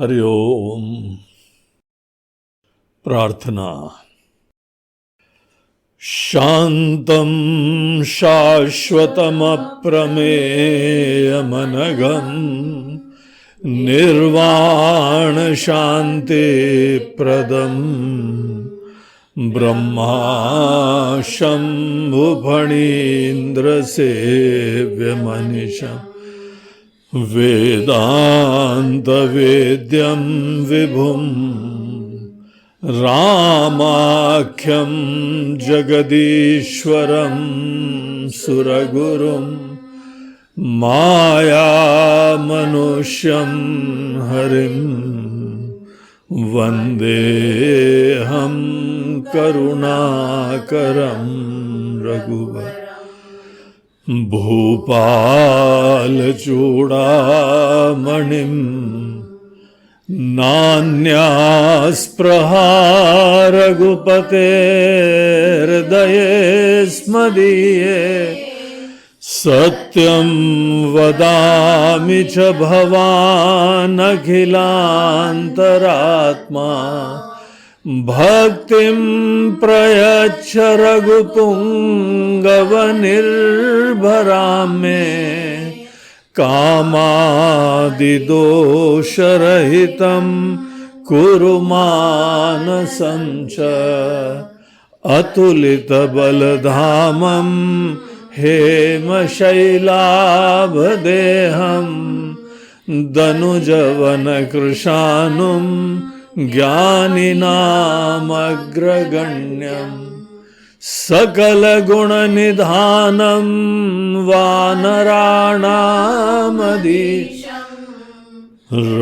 हरि ओम। प्रार्थना। शांतं शाश्वतमप्रमेयमनघम् निर्वाण शांति प्रदम् ब्रह्मा शंभु फणीन्द्र सेव्यमनिशम् वेदांत वेद्यं विभुम् रामाख्यं जगदीश्वरं सुरगुरुं मायामनुष्यं हरिं वन्देऽहं करुणाकरं रघुवर भूपालचूडामणिं नान्यास्पृहा रघुपतेर्हृदये स्मदीये सत्यं वदामि च भवानखिलान्तरात्मा भक्तिं प्रयच्छ रघुपुङ्गवनिर्भरां मे कामादिदोषरहितं कुरु मानसं च अतुलितबलधामं हेमशैलाभदेहं दनुजवनकृशानुं ज्ञानिनामग्रगण्यम् सकलगुणनिधानं वानराणामधीशम्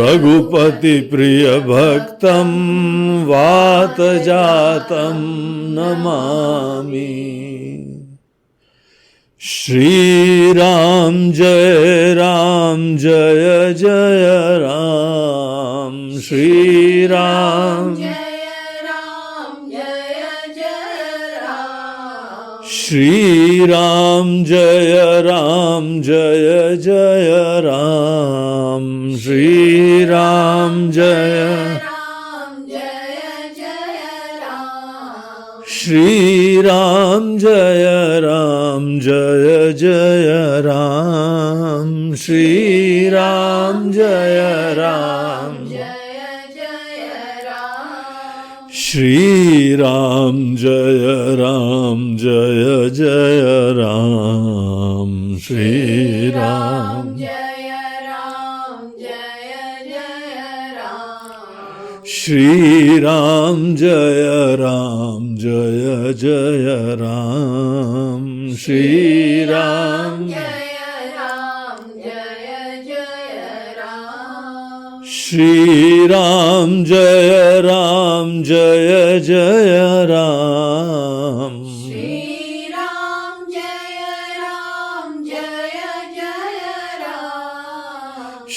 रघुपतिप्रियभक्तं वातजातं नमामि। श्रीराम जय जय राम श्रीराम श्रीराम जय राम श्रीराम जय श्रीराम जय राम श्रीराम जय राम श्रीराम जय राम श्रीराम श्रीराम जय राम श्रीराम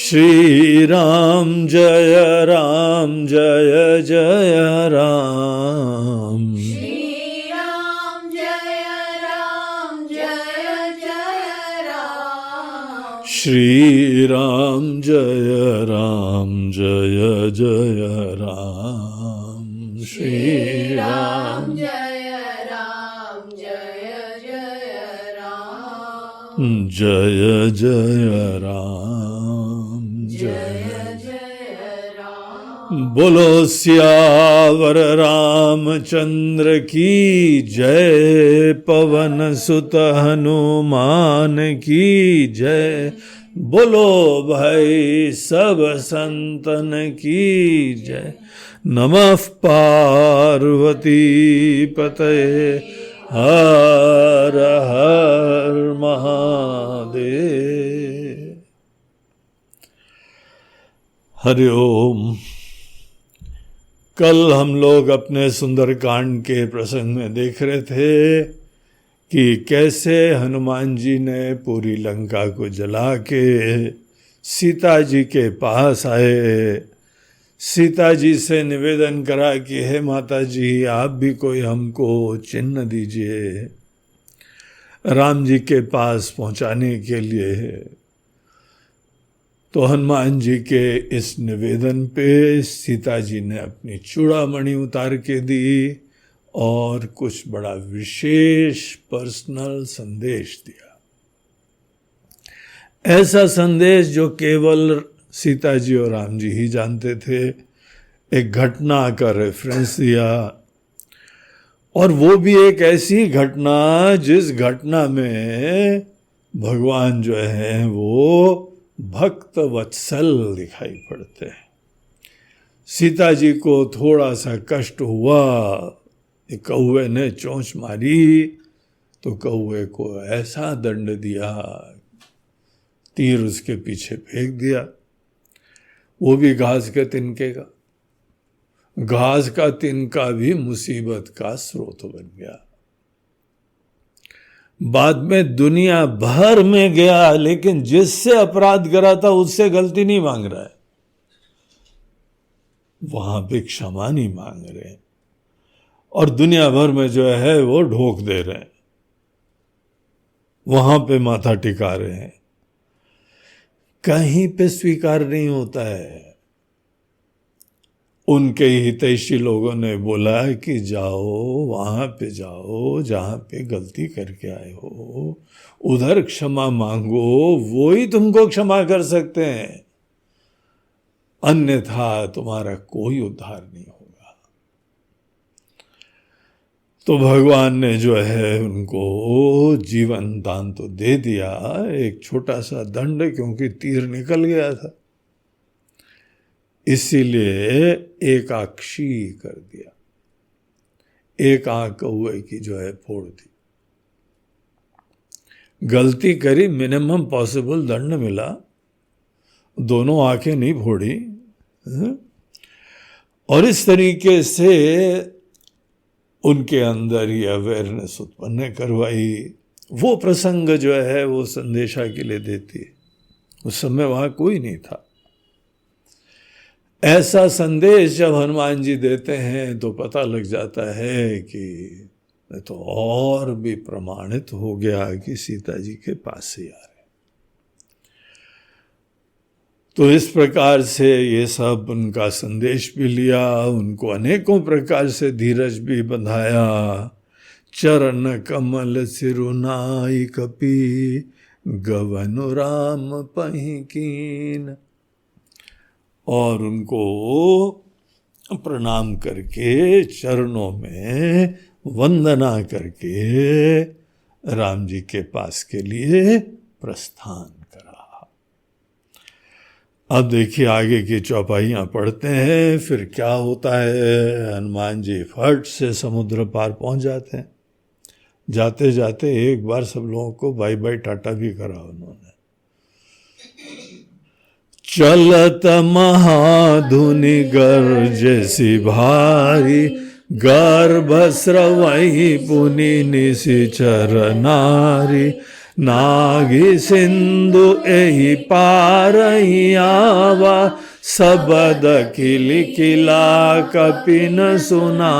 श्रीराम जय राम श्रीराम जय राम श्रीराम जय राम श्रीराम जय राम बोलो सियावर रामचंद्र की जय पवन सुत हनुमान की जय बोलो भाई सब संतन की जय नमः पार्वती पतये हर हर महादेव। हरि ओम। कल हम लोग अपने सुंदरकांड के प्रसंग में देख रहे थे कि कैसे हनुमान जी ने पूरी लंका को जला के सीता जी के पास आए, सीता जी से निवेदन करा कि हे माता जी आप भी कोई हमको चिन्ह दीजिए राम जी के पास पहुंचाने के लिए। तो हनुमान जी के इस निवेदन पे सीता जी ने अपनी चूड़ामणि उतार के दी और कुछ बड़ा विशेष पर्सनल संदेश दिया। ऐसा संदेश जो केवल सीता जी और राम जी ही जानते थे। एक घटना का रेफरेंस दिया, और वो भी एक ऐसी घटना जिस घटना में भगवान जो है वो भक्त वत्सल दिखाई पड़ते हैं। सीता जी को थोड़ा सा कष्ट हुआ, एक कौवे ने चोंच मारी तो कौवे को ऐसा दंड दिया, तीर उसके पीछे फेंक दिया, वो भी घास के तिनके का। घास का तिनका भी मुसीबत का स्रोत बन गया। बाद में दुनिया भर में गया, लेकिन जिससे अपराध करा था उससे गलती नहीं मांग रहा है, वहां पे क्षमा नहीं मांग रहे, और दुनिया भर में जो है वो ढोक दे रहे हैं, वहां पे माथा टिका रहे हैं। कहीं पे स्वीकार नहीं होता है। उनके हितैषी लोगों ने बोला कि जाओ, वहां पे जाओ जहां पे गलती करके आए हो, उधर क्षमा मांगो, वो ही तुमको क्षमा कर सकते हैं, अन्यथा तुम्हारा कोई उद्धार नहीं होगा। तो भगवान ने जो है उनको जीवन दान तो दे दिया, एक छोटा सा दंड, क्योंकि तीर निकल गया था, इसीलिए एक आंखी कर दिया, एक आंख कौवे की जो है फोड़ दी। गलती करी, मिनिमम पॉसिबल दंड मिला, दोनों आंखें नहीं फोड़ी। और इस तरीके से उनके अंदर ही अवेयरनेस उत्पन्न करवाई। वो प्रसंग जो है वो संदेशा के लिए देती है, उस समय वहां कोई नहीं था। ऐसा संदेश जब हनुमान जी देते हैं तो पता लग जाता है कि तो और भी प्रमाणित हो गया कि सीता जी के पास से आ रहे। तो इस प्रकार से ये सब उनका संदेश भी लिया, उनको अनेकों प्रकार से धीरज भी बंधाया। चरण कमल सिरुनाई कपि, गवनु राम पहि कीन। और उनको प्रणाम करके चरणों में वंदना करके राम जी के पास के लिए प्रस्थान करा। अब देखिए आगे की चौपाइयाँ पढ़ते हैं, फिर क्या होता है। हनुमान जी फट से समुद्र पार पहुंच जाते हैं। जाते जाते एक बार सब लोगों को बाय बाय टाटा भी करा उन्होंने। चलत महाधुनि गर्जसी भारी, गर्भ स्रवहि पुनि निशिचर नारी। नागी सिंधु एहि पारहि आवा, सबद किलिकिला कपिन सुना।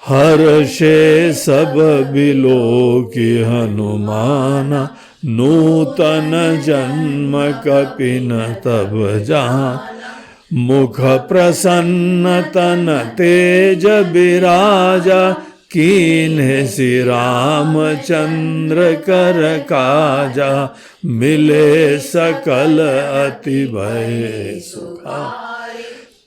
हर्षे सब बिलोकि हनुमाना, नूतन जन्म कपिन तब जान। मुख प्रसन्न तन तेज बिराजा, कीन्हे श्री रामचंद्र कर काजा। मिले सकल अति भय सुखा,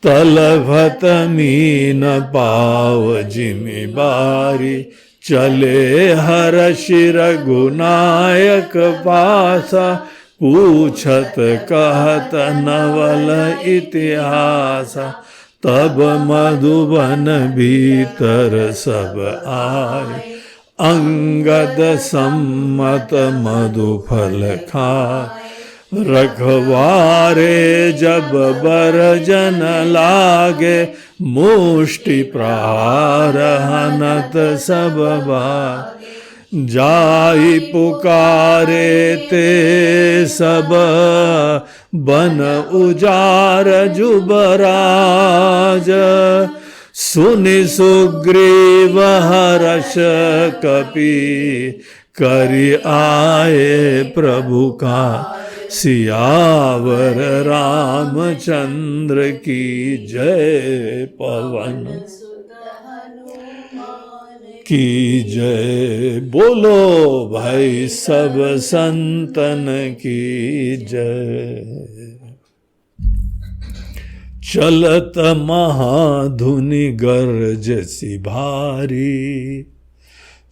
तलभत मीन पाव जिमि बारी। चले हर्षि रघुनायक पासा, पूछत कहत नवल इतिहासा। तब मधुबन भीतर सब आए, अंगद सम्मत मधुफल खाए। रखवारे जब बरजन लागे, मुष्टि प्रहार हनत सब बार। जाई पुकारे ते सब, बन उजार जुबराज। सुनि सुग्रीव हर्ष कपि, करि आए प्रभु का, सियावर रामचंद्र की जय। पवन की जय। बोलो भाई सब संतन की जय। चलत महाधुनि गर्ज सी भारी।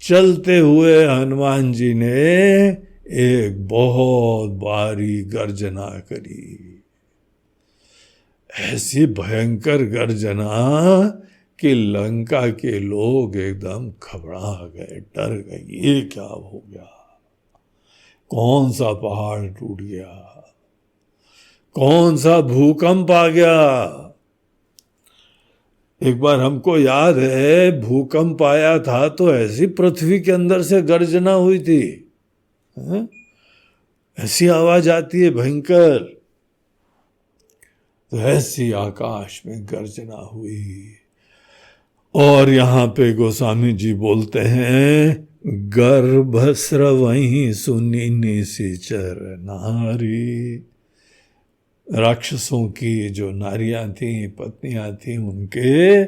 चलते हुए हनुमान जी ने एक बहुत भारी गर्जना करी। ऐसी भयंकर गर्जना कि लंका के लोग एकदम घबरा गए, डर गए। ये क्या हो गया? कौन सा पहाड़ टूट गया? कौन सा भूकंप आ गया? एक बार हमको याद है भूकंप आया था तो ऐसी पृथ्वी के अंदर से गर्जना हुई थी। ऐसी आवाज आती है भयंकर। तो ऐसी आकाश में गर्जना हुई। और यहाँ पे गोस्वामी जी बोलते हैं, गर्भस्रवहि सुनि निशिचर नारी। राक्षसों की जो नारियां थी, पत्नियां थी, उनके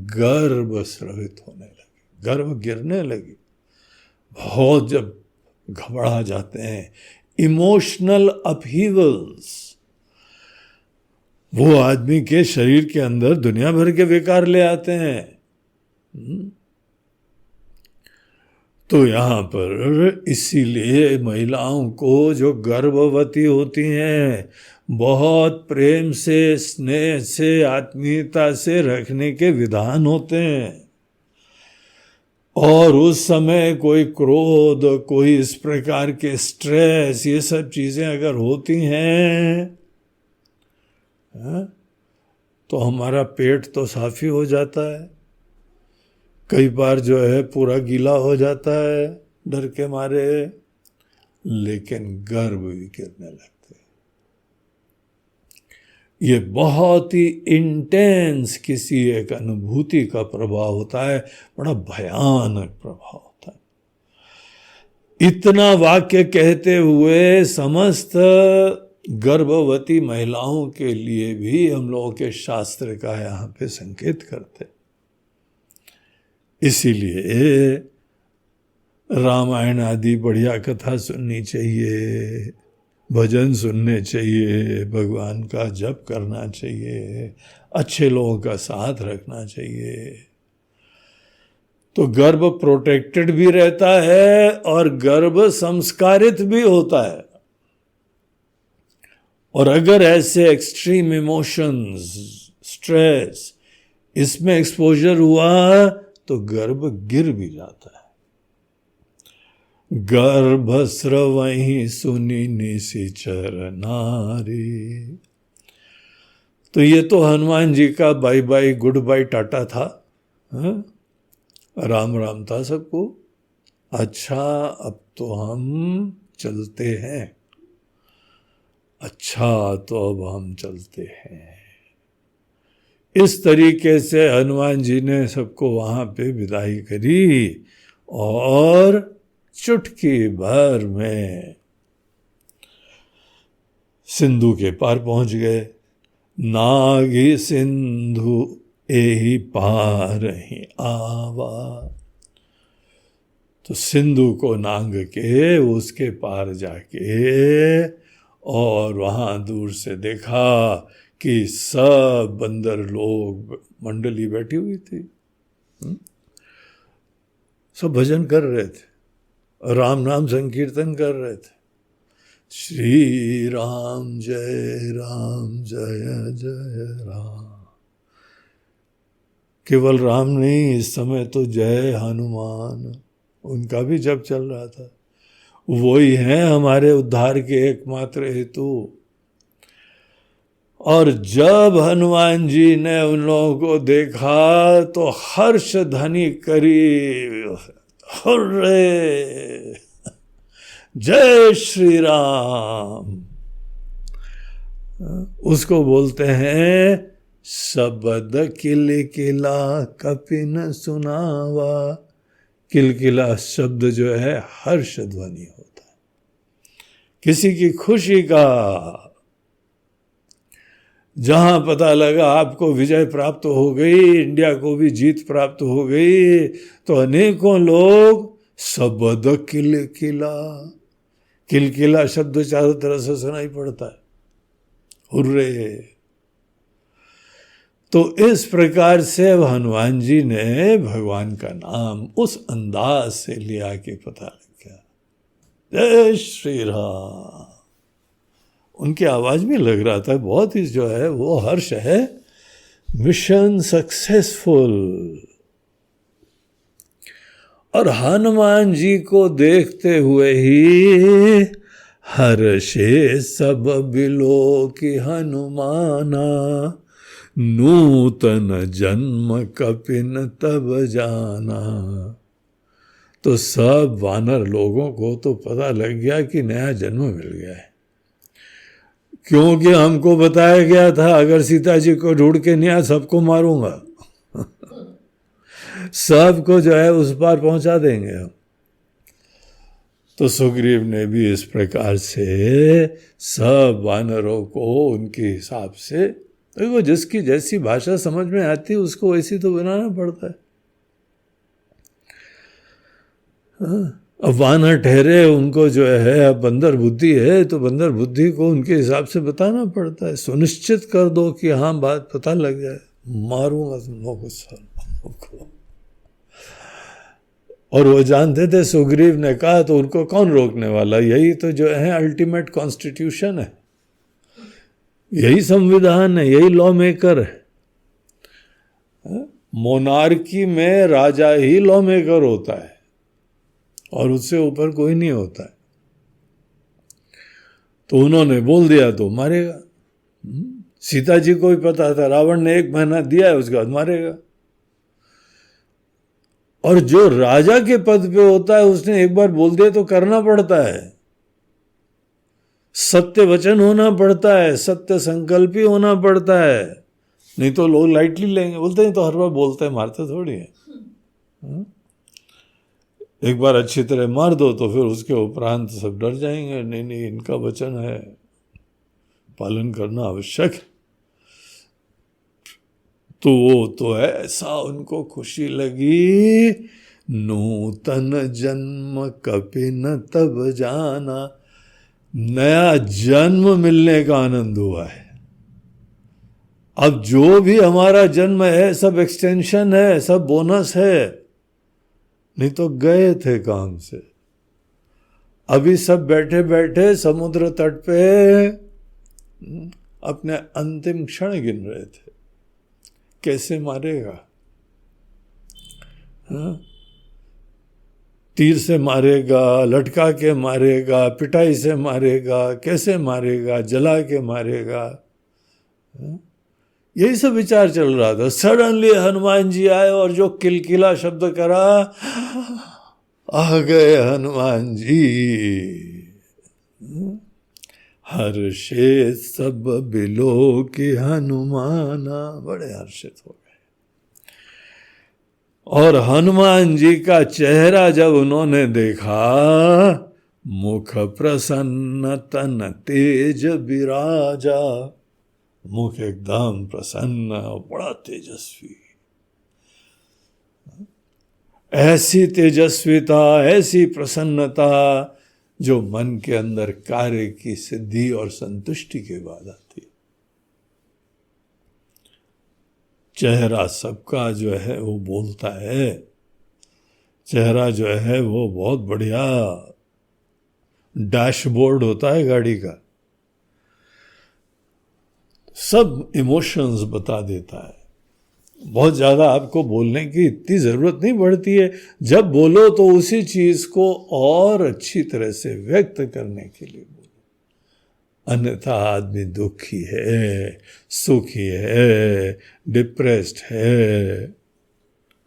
गर्भ स्रवित होने लगे, गर्भ गिरने लगी। बहुत जब घबरा जाते हैं, इमोशनल अपहीवल्स, वो आदमी के शरीर के अंदर दुनिया भर के विकार ले आते हैं। तो यहाँ पर इसीलिए महिलाओं को जो गर्भवती होती हैं बहुत प्रेम से, स्नेह से, आत्मीयता से रखने के विधान होते हैं। और उस समय कोई क्रोध, कोई इस प्रकार के स्ट्रेस, ये सब चीजें अगर होती हैं तो हमारा पेट तो साफ ही हो जाता है, कई बार जो है पूरा गीला हो जाता है डर के मारे, लेकिन गर्भ भी गिरने लगते। ये बहुत ही इंटेंस किसी एक अनुभूति का प्रभाव होता है, बड़ा भयानक प्रभाव होता है। इतना वाक्य कहते हुए समस्त गर्भवती महिलाओं के लिए भी हम लोगों के शास्त्र का यहाँ पे संकेत करते। इसीलिए रामायण आदि बढ़िया कथा सुननी चाहिए, भजन सुनने चाहिए, भगवान का जप करना चाहिए, अच्छे लोगों का साथ रखना चाहिए। तो गर्भ प्रोटेक्टेड भी रहता है और गर्भ संस्कारित भी होता है। और अगर ऐसे एक्सट्रीम इमोशंस, स्ट्रेस, इसमें एक्सपोजर हुआ तो गर्भ गिर भी जाता है। गर्भस्रवहि सुनि निशिचर नारी। तो ये तो हनुमान जी का bye bye, good bye, tata था। राम राम था सबको। अच्छा, अब तो हम चलते हैं। अच्छा, तो अब हम चलते हैं। इस तरीके से हनुमान जी ने सबको वहां पे विदाई करी और चुटकी भर में सिंधु के पार पहुंच गए। नागी सिंधु एहि पार ही आवा। तो सिंधु को नांग के उसके पार जाके और वहां दूर से देखा कि सब बंदर लोग, मंडली बैठी हुई थी, सब भजन कर रहे थे, राम नाम संकीर्तन कर रहे थे। श्री राम जय जय राम। केवल राम नहीं, इस समय तो जय हनुमान, उनका भी जप चल रहा था। वही है हमारे उद्धार के एकमात्र हेतु। और जब हनुमान जी ने उन लोगों को देखा तो हर्ष ध्वनि करी, हुर्रे, जय श्री राम। उसको बोलते हैं शब्द किल किला कपिन सुनावा, किलकिला शब्द जो है हर्ष ध्वनि होता है, किसी की खुशी का। जहां पता लगा आपको विजय प्राप्त हो गई, इंडिया को भी जीत प्राप्त हो गई, तो अनेकों लोग सबद किलकिला, किलकिला शब्द चारों तरफ से सुनाई पड़ता है, हुर्रे। तो इस प्रकार से हनुमान जी ने भगवान का नाम उस अंदाज से लिया कि पता लग गया, जय श्री राम। उनकी आवाज में लग रहा था बहुत ही जो है वो हर्ष है, मिशन सक्सेसफुल। और हनुमान जी को देखते हुए ही हर्षे सब बिलो की हनुमाना, नूतन जन्म कपिन तब जाना। तो सब वानर लोगों को तो पता लग गया कि नया जन्म मिल गया है, क्योंकि हमको बताया गया था अगर सीता जी को ढूंढ के नहीं आया सबको मारूंगा सबको जो है उस पार पहुंचा देंगे हम। तो सुग्रीव ने भी इस प्रकार से सब वानरों को उनके हिसाब से, वो जिसकी जैसी भाषा समझ में आती है उसको वैसी तो बनाना पड़ता है। अब वानर ठहरे, उनको जो है अब बंदर बुद्धि है, तो बंदर बुद्धि को उनके हिसाब से बताना पड़ता है। सुनिश्चित कर दो कि हाँ बात पता लग जाए, मारूंगा तुम लोगों को। और वो जानते थे सुग्रीव ने कहा तो उनको कौन रोकने वाला, यही तो जो है अल्टीमेट कॉन्स्टिट्यूशन है, यही संविधान है, यही लॉ मेकर है। मोनार्की में राजा ही लॉ मेकर होता है और उससे ऊपर कोई नहीं होता है। तो उन्होंने बोल दिया तो मारेगा। सीता जी को भी पता था, रावण ने 1 महीना दिया है उसके बाद मारेगा। और जो राजा के पद पे होता है उसने एक बार बोल दिया तो करना पड़ता है, सत्य वचन होना पड़ता है, सत्य संकल्पी होना पड़ता है, नहीं तो लोग लाइटली लेंगे, बोलते हैं तो हर बार बोलते हैं, मारते थोड़ी है। एक बार अच्छी तरह मार दो तो फिर उसके उपरांत सब डर जाएंगे, नहीं नहीं इनका वचन है, पालन करना आवश्यक है। तो वो तो है, ऐसा उनको खुशी लगी, नूतन जन्म कपिन तब जाना, नया जन्म मिलने का आनंद हुआ है। अब जो भी हमारा जन्म है सब एक्सटेंशन है, सब बोनस है, नहीं तो गए थे काम से। अभी सब बैठे बैठे समुद्र तट पे अपने अंतिम क्षण गिन रहे थे, कैसे मारेगा, हाँ? तीर से मारेगा, लटका के मारेगा, पिटाई से मारेगा, कैसे मारेगा, जला के मारेगा, हाँ? यही सब विचार चल रहा था। सडनली हनुमान जी आए और जो किलकिला शब्द करा, आ गए हनुमान जी। हर्षे सब बिलो की हनुमाना, बड़े हर्षित हो गए। और हनुमान जी का चेहरा जब उन्होंने देखा, मुख प्रसन्न तन तेज विराजा, मुख एकदम प्रसन्न और बड़ा तेजस्वी। ऐसी तेजस्विता, ऐसी प्रसन्नता जो मन के अंदर कार्य की सिद्धि और संतुष्टि के बाद आती है। चेहरा सबका जो है वो बोलता है, चेहरा जो है वो बहुत बढ़िया डैशबोर्ड होता है गाड़ी का, सब इमोशंस बता देता है। बहुत ज़्यादा आपको बोलने की इतनी ज़रूरत नहीं पड़ती है, जब बोलो तो उसी चीज़ को और अच्छी तरह से व्यक्त करने के लिए बोलो। अन्यथा आदमी दुखी है, सुखी है, डिप्रेस्ड है,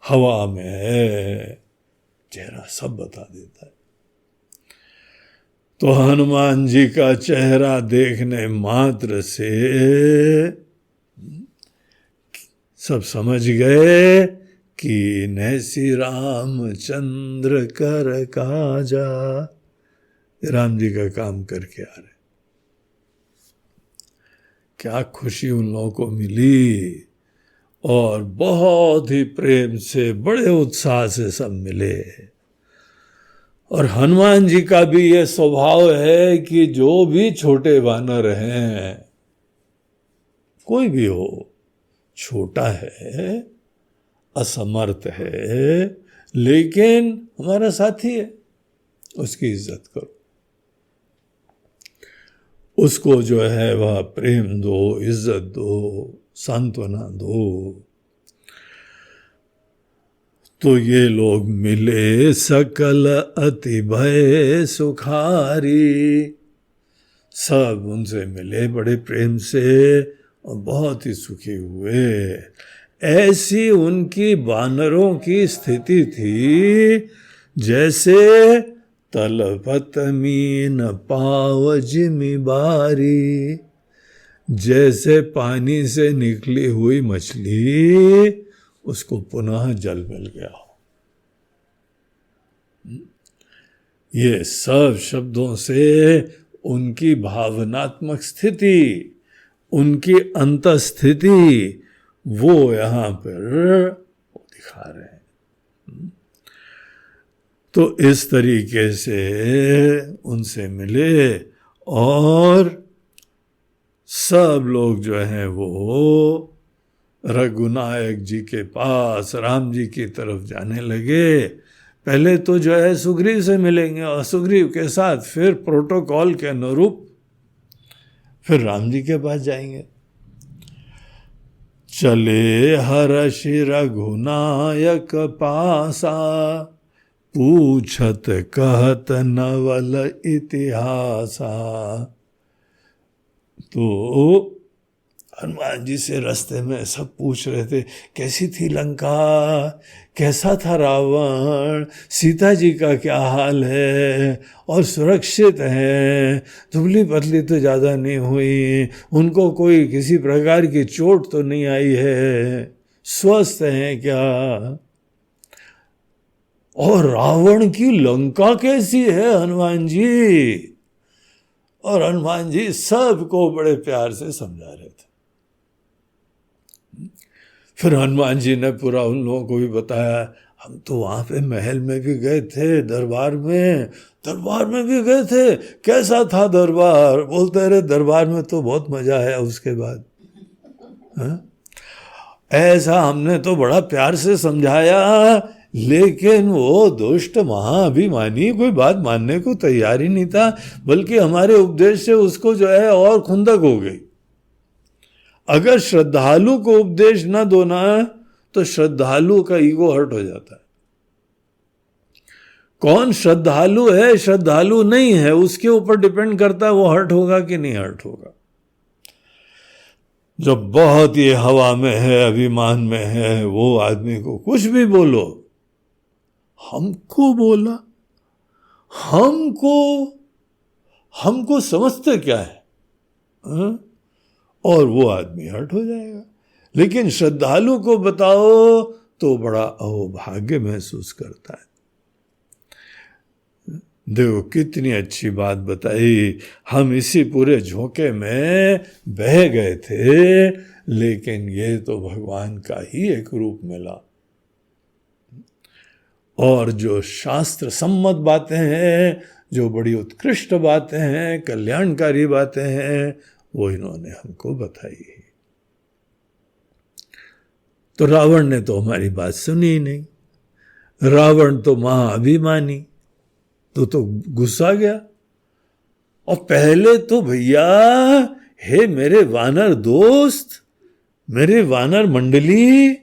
हवा में है, चेहरा सब बता देता है। तो हनुमान जी का चेहरा देखने मात्र से सब समझ गए कि नैसी रामचंद्र कर काजा। राम जी का काम करके आ रहे, क्या खुशी उन लोगों को मिली, और बहुत ही प्रेम से बड़े उत्साह से सब मिले। और हनुमान जी का भी ये स्वभाव है कि जो भी छोटे वानर हैं, कोई भी हो, छोटा है, असमर्थ है, लेकिन हमारा साथी है, उसकी इज्जत करो, उसको जो है वह प्रेम दो, इज्जत दो, सांत्वना दो। तो ये लोग मिले सकल अति भय सुखारी, सब उनसे मिले बड़े प्रेम से और बहुत ही सुखी हुए। ऐसी उनकी वानरों की स्थिति थी जैसे तलपत मीन पाव जिमि बारी, जैसे पानी से निकली हुई मछली उसको पुनः जल मिल गया हो। ये सब शब्दों से उनकी भावनात्मक स्थिति, उनकी अंतस्थिति, वो यहां पर दिखा रहे हैं। तो इस तरीके से उनसे मिले और सब लोग जो हैं वो रघुनायक जी के पास राम जी की तरफ जाने लगे। पहले तो जो है सुग्रीव से मिलेंगे और सुग्रीव के साथ फिर प्रोटोकॉल के अनुरूप फिर राम जी के पास जाएंगे। चले हर्षि रघुनायक पासा, पूछत कहत नवल इतिहासा। तो हनुमान जी से रास्ते में सब पूछ रहे थे, कैसी थी लंका, कैसा था रावण, सीता जी का क्या हाल है, और सुरक्षित हैं, दुबली पतली तो ज़्यादा नहीं हुई, उनको कोई किसी प्रकार की चोट तो नहीं आई है, स्वस्थ हैं क्या, और रावण की लंका कैसी है हनुमान जी। और हनुमान जी सबको बड़े प्यार से समझा रहे थे। फिर हनुमान जी ने पूरा उन लोगों को भी बताया, हम तो वहाँ पे महल में भी गए थे, दरबार में भी गए थे, कैसा था दरबार। बोलते रहे दरबार में तो बहुत मजा आया। उसके बाद ऐसा हमने तो बड़ा प्यार से समझाया, लेकिन वो दुष्ट महाअभिमानी कोई बात मानने को तैयार ही नहीं था, बल्कि हमारे उपदेश से उसको जो है और खुंदक हो गई। अगर श्रद्धालु को उपदेश न दो ना, तो श्रद्धालु का ईगो हर्ट हो जाता है। कौन श्रद्धालु है, श्रद्धालु नहीं है, उसके ऊपर डिपेंड करता है वो हर्ट होगा कि नहीं हर्ट होगा। जब बहुत ही हवा में है, अभिमान में है, वो आदमी को कुछ भी बोलो, हमको बोला, हमको समझते क्या है, और वो आदमी हर्ट हो जाएगा। लेकिन श्रद्धालु को बताओ तो बड़ा अहोभाग्य महसूस करता है। देखो कितनी अच्छी बात बताई। हम इसी पूरे झोंके में बह गए थे, लेकिन ये तो भगवान का ही एक रूप मिला। और जो शास्त्र सम्मत बातें हैं, जो बड़ी उत्कृष्ट बातें हैं, कल्याणकारी बातें हैं, वो इन्होंने हमको बताई। तो रावण ने तो हमारी बात सुनी ही नहीं। रावण तो महाअभिमानी, तो गुस्सा गया। और पहले तो भैया, हे मेरे वानर दोस्त, मेरे वानर मंडली,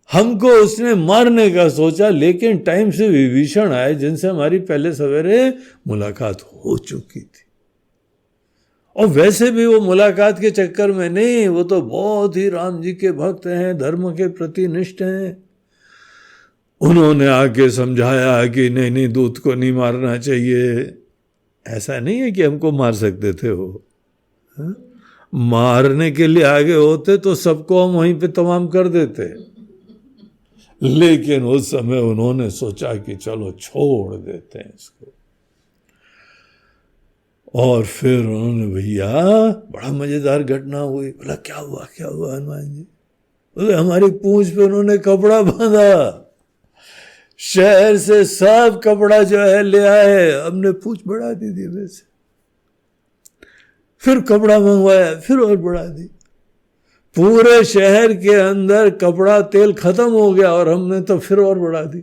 हमको उसने मारने का सोचा, लेकिन टाइम से विभीषण आए, जिनसे हमारी पहले सवेरे मुलाकात हो चुकी थी। और वैसे भी वो मुलाकात के चक्कर में नहीं, वो तो बहुत ही राम जी के भक्त हैं, धर्म के प्रति निष्ठ हैं। उन्होंने आके समझाया कि नहीं, दूत को नहीं मारना चाहिए। ऐसा नहीं है कि हमको मार सकते थे वो, मारने के लिए आगे होते तो सबको हम वहीं पे तमाम कर देते। लेकिन उस समय उन्होंने सोचा कि चलो छोड़ देते हैं इसको। और फिर उन्होंने, भैया बड़ा मजेदार घटना हुई। बोला क्या हुआ हनुमान जी? बोले हमारी पूंछ पे उन्होंने कपड़ा बांधा, शहर से सब कपड़ा जो है ले आए, हमने पूंछ बढ़ा दी धीरे से, फिर कपड़ा मंगवाया, फिर और बढ़ा दी। पूरे शहर के अंदर कपड़ा तेल खत्म हो गया और हमने तो फिर और बढ़ा दी।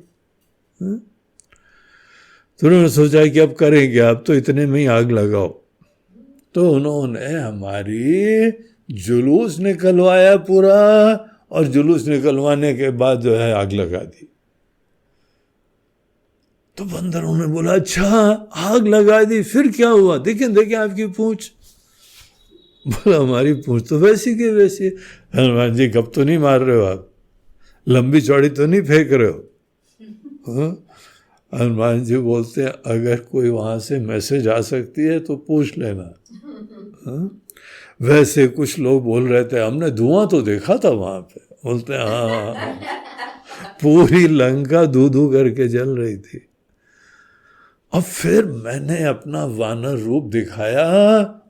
तो उन्होंने सोचा कि अब करेंगे, अब तो इतने में ही आग लगाओ। तो उन्होंने हमारी जुलूस निकलवाया पूरा, और जुलूस निकलवाने के बाद जो है आग लगा दी। तो बंदरों ने बोला अच्छा आग लगा दी, फिर क्या हुआ? देखें आपकी पूंछ। बोला हमारी पूंछ तो वैसी की वैसी। हनुमान जी गप तो नहीं मार रहे हो आप? लंबी चौड़ी तो नहीं फेंक रहे हो? हनुमान जी बोलते हैं अगर कोई वहां से मैसेज आ सकती है तो पूछ लेना। वैसे कुछ लोग बोल रहे थे हमने धुआं तो देखा था वहां पे। बोलते हैं हाँ, पूरी लंका धू धू करके जल रही थी। अब फिर मैंने अपना वानर रूप दिखाया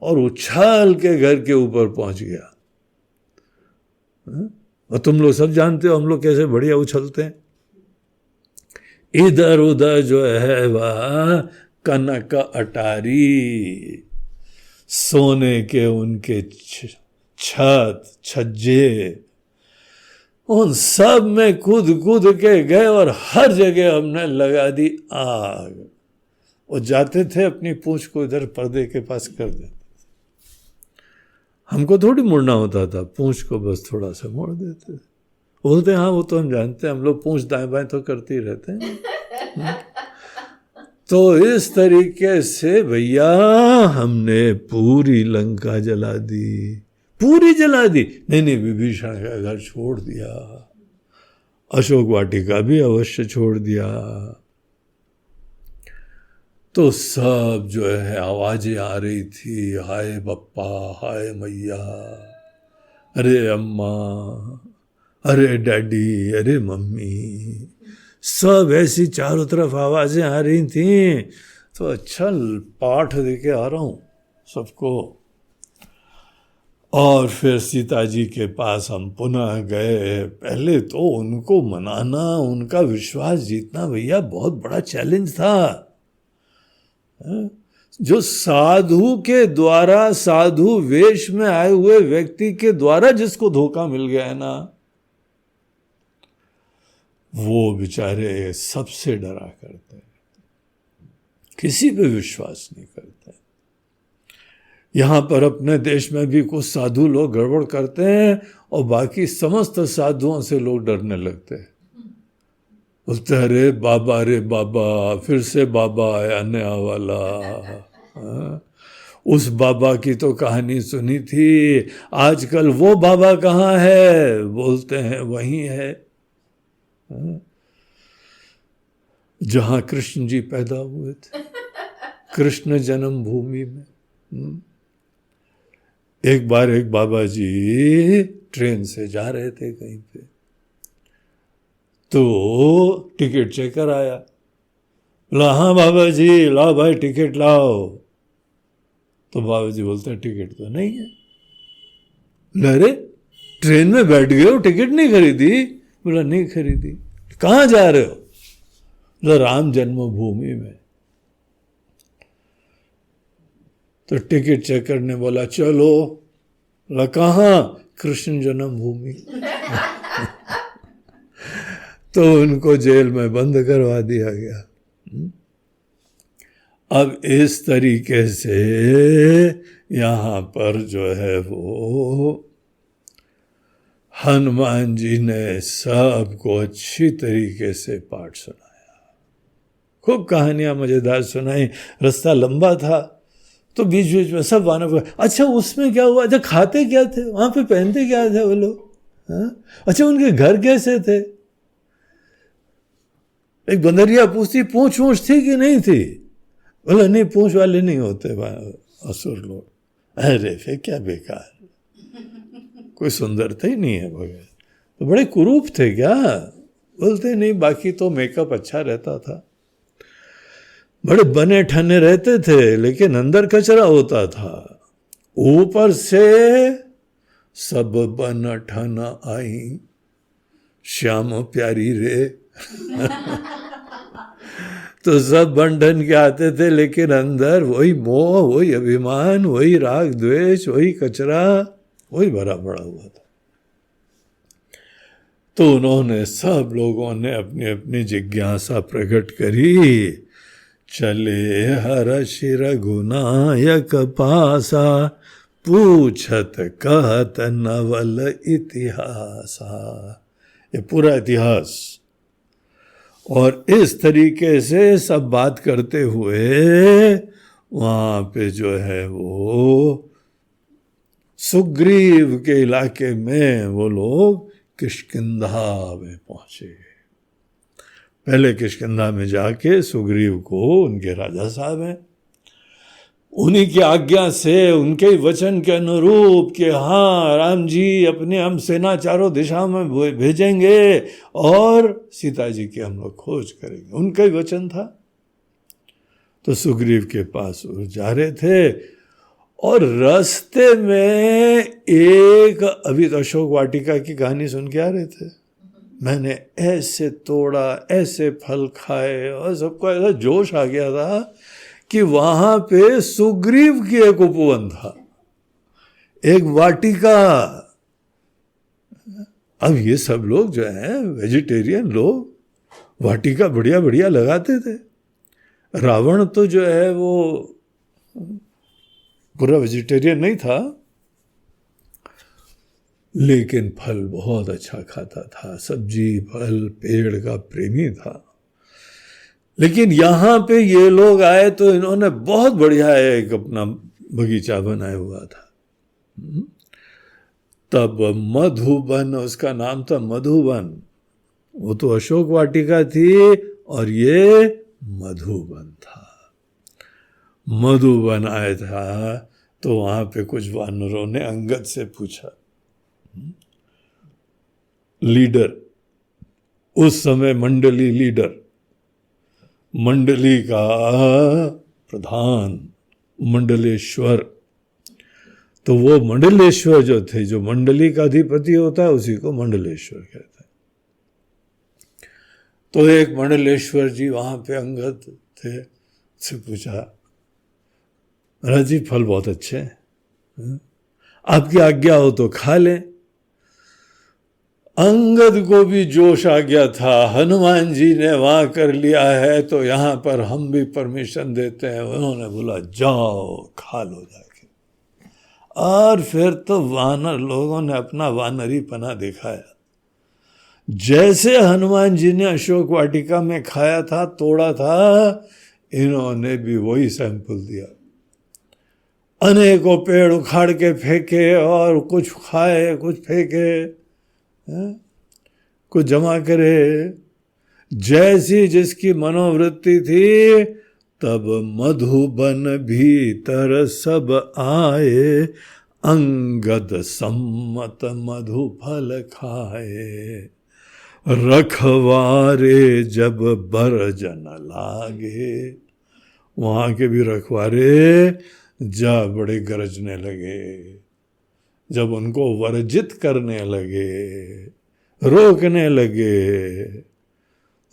और उछाल के घर के ऊपर पहुंच गया। और तुम लोग सब जानते हो हम लोग कैसे बढ़िया उछलते हैं। इधर उधर जो है वह कनक अटारी, सोने के उनके छत छज्जे, उन सब में कूद कूद के गए और हर जगह हमने लगा दी आग। वो जाते थे अपनी पूंछ को इधर पर्दे के पास कर देते, हमको थोड़ी मुड़ना होता था, पूंछ को बस थोड़ा सा मोड़ देते। बोलते हाँ वो तो हम जानते हैं, हम लोग पूंछ दाएं बाएं तो करते ही रहते हैं। तो इस तरीके से भैया हमने पूरी लंका जला दी, पूरी जला दी। नहीं विभीषण का घर छोड़ दिया, अशोक वाटिका भी अवश्य छोड़ दिया। तो सब जो है आवाजें आ रही थी, हाय बप्पा, हाय मैया, अरे अम्मा, अरे डैडी, अरे मम्मी, सब ऐसी चारों तरफ आवाजें आ रही थी। तो अच्छा पाठ देके आ रहा हूं सबको। और फिर सीता जी के पास हम पुनः गए। पहले तो उनको मनाना, उनका विश्वास जीतना भैया बहुत बड़ा चैलेंज था। जो साधु के द्वारा, साधु वेश में आए हुए व्यक्ति के द्वारा जिसको धोखा मिल गया है ना, वो बेचारे सबसे डरा करते हैं, किसी पे विश्वास नहीं करते। यहां पर अपने देश में भी कुछ साधु लोग गड़बड़ करते हैं और बाकी समस्त साधुओं से लोग डरने लगते हैं। बोलते अरे बाबा, फिर से बाबा आया नया वाला। उस बाबा की तो कहानी सुनी थी, आजकल वो बाबा कहाँ है? बोलते हैं वही है जहां कृष्ण जी पैदा हुए थे, कृष्ण जन्म भूमि में। एक बार एक बाबा जी ट्रेन से जा रहे थे कहीं पे, तो टिकट चेकर आया। बोला हाँ बाबा जी लाओ भाई टिकट लाओ। तो बाबा जी बोलते हैं टिकट तो नहीं है। अरे ट्रेन में बैठ गए हो, टिकट नहीं खरीदी? बोला नहीं खरीदी। कहाँ जा रहे हो? बोला राम जन्मभूमि में। तो टिकट चेकर ने बोला चलो। बोला कहाँ? कृष्ण जन्मभूमि। तो उनको जेल में बंद करवा दिया गया। अब इस तरीके से यहाँ पर जो है वो हनुमान जी ने सबको अच्छी तरीके से पाठ सुनाया, खूब कहानियां मजेदार सुनाई। रास्ता लंबा था तो बीच बीच में सब वानर। अच्छा उसमें क्या हुआ? अच्छा खाते क्या थे वहां पे, पहनते क्या थे वो लोग? अच्छा उनके घर कैसे थे? एक बंदरिया पूछती पूंछ वूछ थी कि नहीं थी? बोला नहीं पूंछ वाले नहीं होते असुर लोग। अरे फिर क्या बेकार, कोई सुंदरता ही नहीं है बगैर। तो बड़े कुरूप थे क्या बोलते नहीं, बाकी तो मेकअप अच्छा रहता था, बड़े बने ठने रहते थे, लेकिन अंदर कचरा होता था। ऊपर से सब बन ठन आई श्याम प्यारी रे तो सब बन ठन के आते थे, लेकिन अंदर वही मोह, वही अभिमान, वही राग द्वेष, वही कचरा, वही भरा पड़ा हुआ था। तो उन्होंने, सब लोगों ने अपनी अपनी जिज्ञासा प्रकट करी। चले हर शिर गुनायक पासा, पूछत कहत नवल इतिहासा। ये पूरा इतिहास, और इस तरीके से सब बात करते हुए वहाँ पे जो है वो सुग्रीव के इलाके में वो लोग किष्किंधा में पहुंचे। पहले किष्किंधा में जाके सुग्रीव को, उनके राजा साहब हैं, उन्हीं की आज्ञा से, उनके वचन के अनुरूप कि हाँ राम जी अपने हम सेना चारों दिशा में भेजेंगे और सीता जी की हम लोग खोज करेंगे, उनका ही वचन था। तो सुग्रीव के पास वो जा रहे थे, और रास्ते में एक, अभी तो अशोक वाटिका की कहानी सुन के आ रहे थे, मैंने ऐसे तोड़ा, ऐसे फल खाए, और सबको ऐसा जोश आ गया था कि वहां पे सुग्रीव की एक उपवन था, एक वाटिका। अब ये सब लोग जो हैं वेजिटेरियन लोग, वाटिका बढ़िया बढ़िया लगाते थे। रावण तो जो है वो पूरा वेजिटेरियन नहीं था, लेकिन फल बहुत अच्छा खाता था, सब्जी फल पेड़ का प्रेमी था। लेकिन यहाँ पे ये लोग आए तो इन्होंने बहुत बढ़िया एक अपना बगीचा बनाया हुआ था। तब मधुबन, उसका नाम था मधुबन, वो तो अशोक वाटिका थी और ये मधुबन था। मधुबन आया था तो वहां पे कुछ वानरों ने अंगद से पूछा, लीडर, उस समय मंडली लीडर, मंडली का प्रधान मंडलेश्वर, तो वो मंडलेश्वर जो थे, जो मंडली का अधिपति होता है उसी को मंडलेश्वर कहते हैं। तो एक मंडलेश्वर जी वहां पे अंगद थे, से पूछा, महाराज जी फल बहुत अच्छे हैं, आपकी आज्ञा हो तो खा लें। अंगद को भी जोश आ गया था, हनुमान जी ने वहां कर लिया है तो यहाँ पर हम भी परमिशन देते हैं। उन्होंने बोला जाओ खा लो जाके। और फिर तो वानर लोगों ने अपना वानरी पना दिखाया। जैसे हनुमान जी ने अशोक वाटिका में खाया था, तोड़ा था, इन्होंने भी वही सैंपल दिया। अनेकों पेड़ उखाड़ के फेंके और कुछ खाए, कुछ फेंके, कुछ जमा करे, जैसी जिसकी मनोवृत्ति थी। तब मधुबन भीतर सब आए, अंगद सम्मत मधु फल खाए। रखवारे जब बरजन लागे, वहां के भी रखवारे जब बड़े गरजने लगे, जब उनको वर्जित करने लगे, रोकने लगे,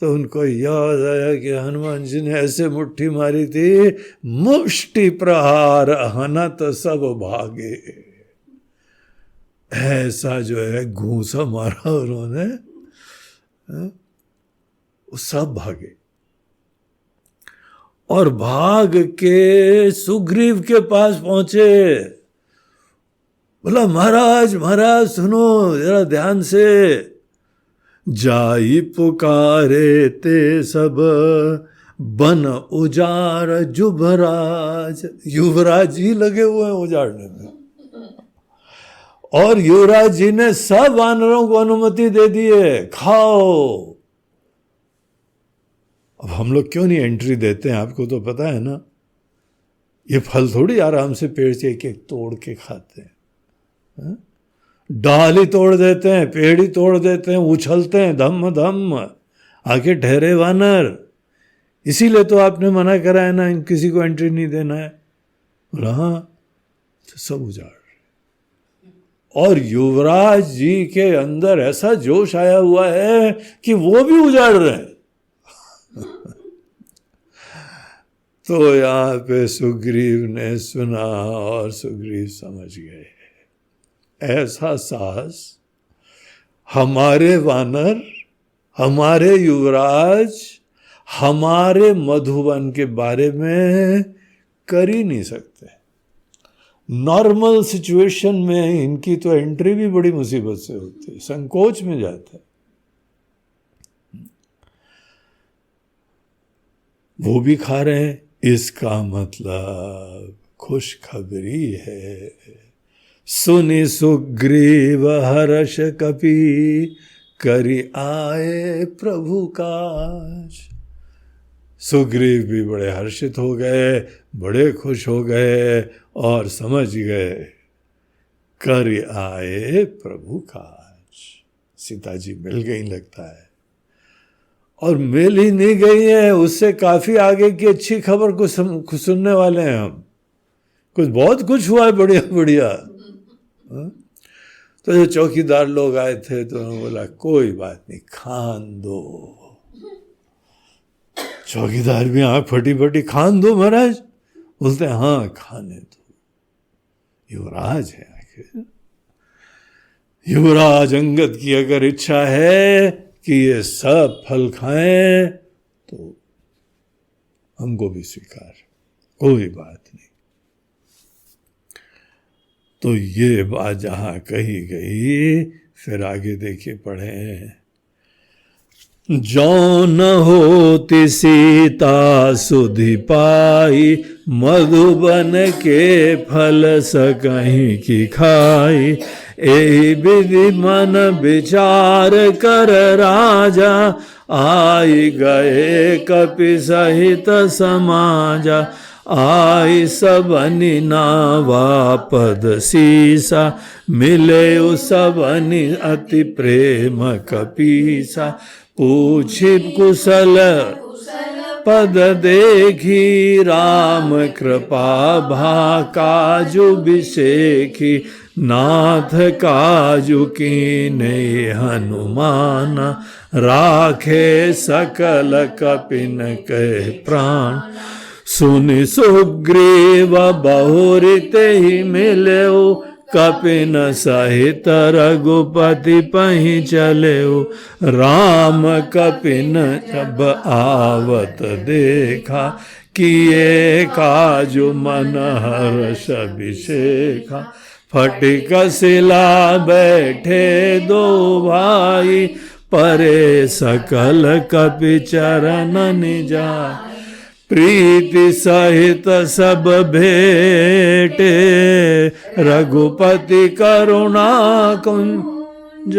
तो उनको याद आया कि हनुमान जी ने ऐसे मुट्ठी मारी थी, मुष्टि प्रहार हनत सब भागे। ऐसा जो है घूंसा मारा उन्होंने, वो सब भागे। और भाग के सुग्रीव के पास पहुंचे। बोला, महाराज महाराज सुनो जरा ध्यान से। जाई पुकारे ते सब बन उजाड़ युवराज। युवराज जी लगे हुए हैं उजाड़ने में, और युवराज जी ने सब वानरों को अनुमति दे दी है, खाओ। अब हम लोग क्यों नहीं एंट्री देते हैं, आपको तो पता है ना। ये फल थोड़ी आराम से पेड़ से एक एक तोड़ के खाते हैं। डाल ही तोड़ देते हैं, पेड़ ही तोड़ देते हैं, उछलते हैं धम धम, आके ठहरे वानर, इसीलिए तो आपने मना करा है ना, किसी को एंट्री नहीं देना है। बोला हाँ, तो सब उजाड़। और युवराज जी के अंदर ऐसा जोश आया हुआ है कि वो भी उजाड़ रहे हैं। तो यहाँ पे सुग्रीव ने सुना और सुग्रीव समझ गए, ऐसा साहस हमारे वानर, हमारे युवराज, हमारे मधुबन के बारे में कर ही नहीं सकते। नॉर्मल सिचुएशन में इनकी तो एंट्री भी बड़ी मुसीबत से होती है, संकोच में जाता है। वो भी खा रहे हैं, इसका मतलब खुशखबरी है। सुनि सुग्रीव हर्ष कपि, करि आए प्रभु काज। सुग्रीव भी बड़े हर्षित हो गए, बड़े खुश हो गए और समझ गए कर आए प्रभु काज। सीता जी मिल गई लगता है, और मिल ही नहीं गई है, उससे काफी आगे की अच्छी खबर कुछ सुनने वाले हैं हम। कुछ बहुत कुछ हुआ है बढ़िया बढ़िया। तो जो चौकीदार लोग आए थे तो उन्होंने बोला कोई बात नहीं, खान दो। चौकीदार भी आंख फटी फटी, खान दो महाराज। बोलते हैं हाँ खाने दो, युवराज है आखिर। युवराज अंगद की अगर इच्छा है कि ये सब फल खाएं तो हमको भी स्वीकार, कोई बात नहीं। तो ये बात जहां कही गई, फिर आगे देखिए पढ़े। जो न होती सीता सुधि पाई, मधुबन के फल सकहीं की खाई। एहि विधि मन विचार कर राजा, आई गए कपि सहित समाजा। आई सबनि नावा पद सीसा, मिले सबनि अति प्रेम कपीसा। पूछि कुशल पद देखी, राम कृपा भा काजु बिसेखी। नाथ काजु कीन्हे हनुमान, राखे सकल कपिन कह प्राण। सुनि सुग्रीव बहुरि तेहि मिलेउ, कपिन सहित रघुपति पहि चलेउ। राम कपिन जब आवत देखा, किए काजु मन हर्ष विशेखा। फटिक शिला बैठे दो भाई, परे सकल कपि चरण जाय। प्रीति सहित सब भेटे, रघुपति करुणा कुंज।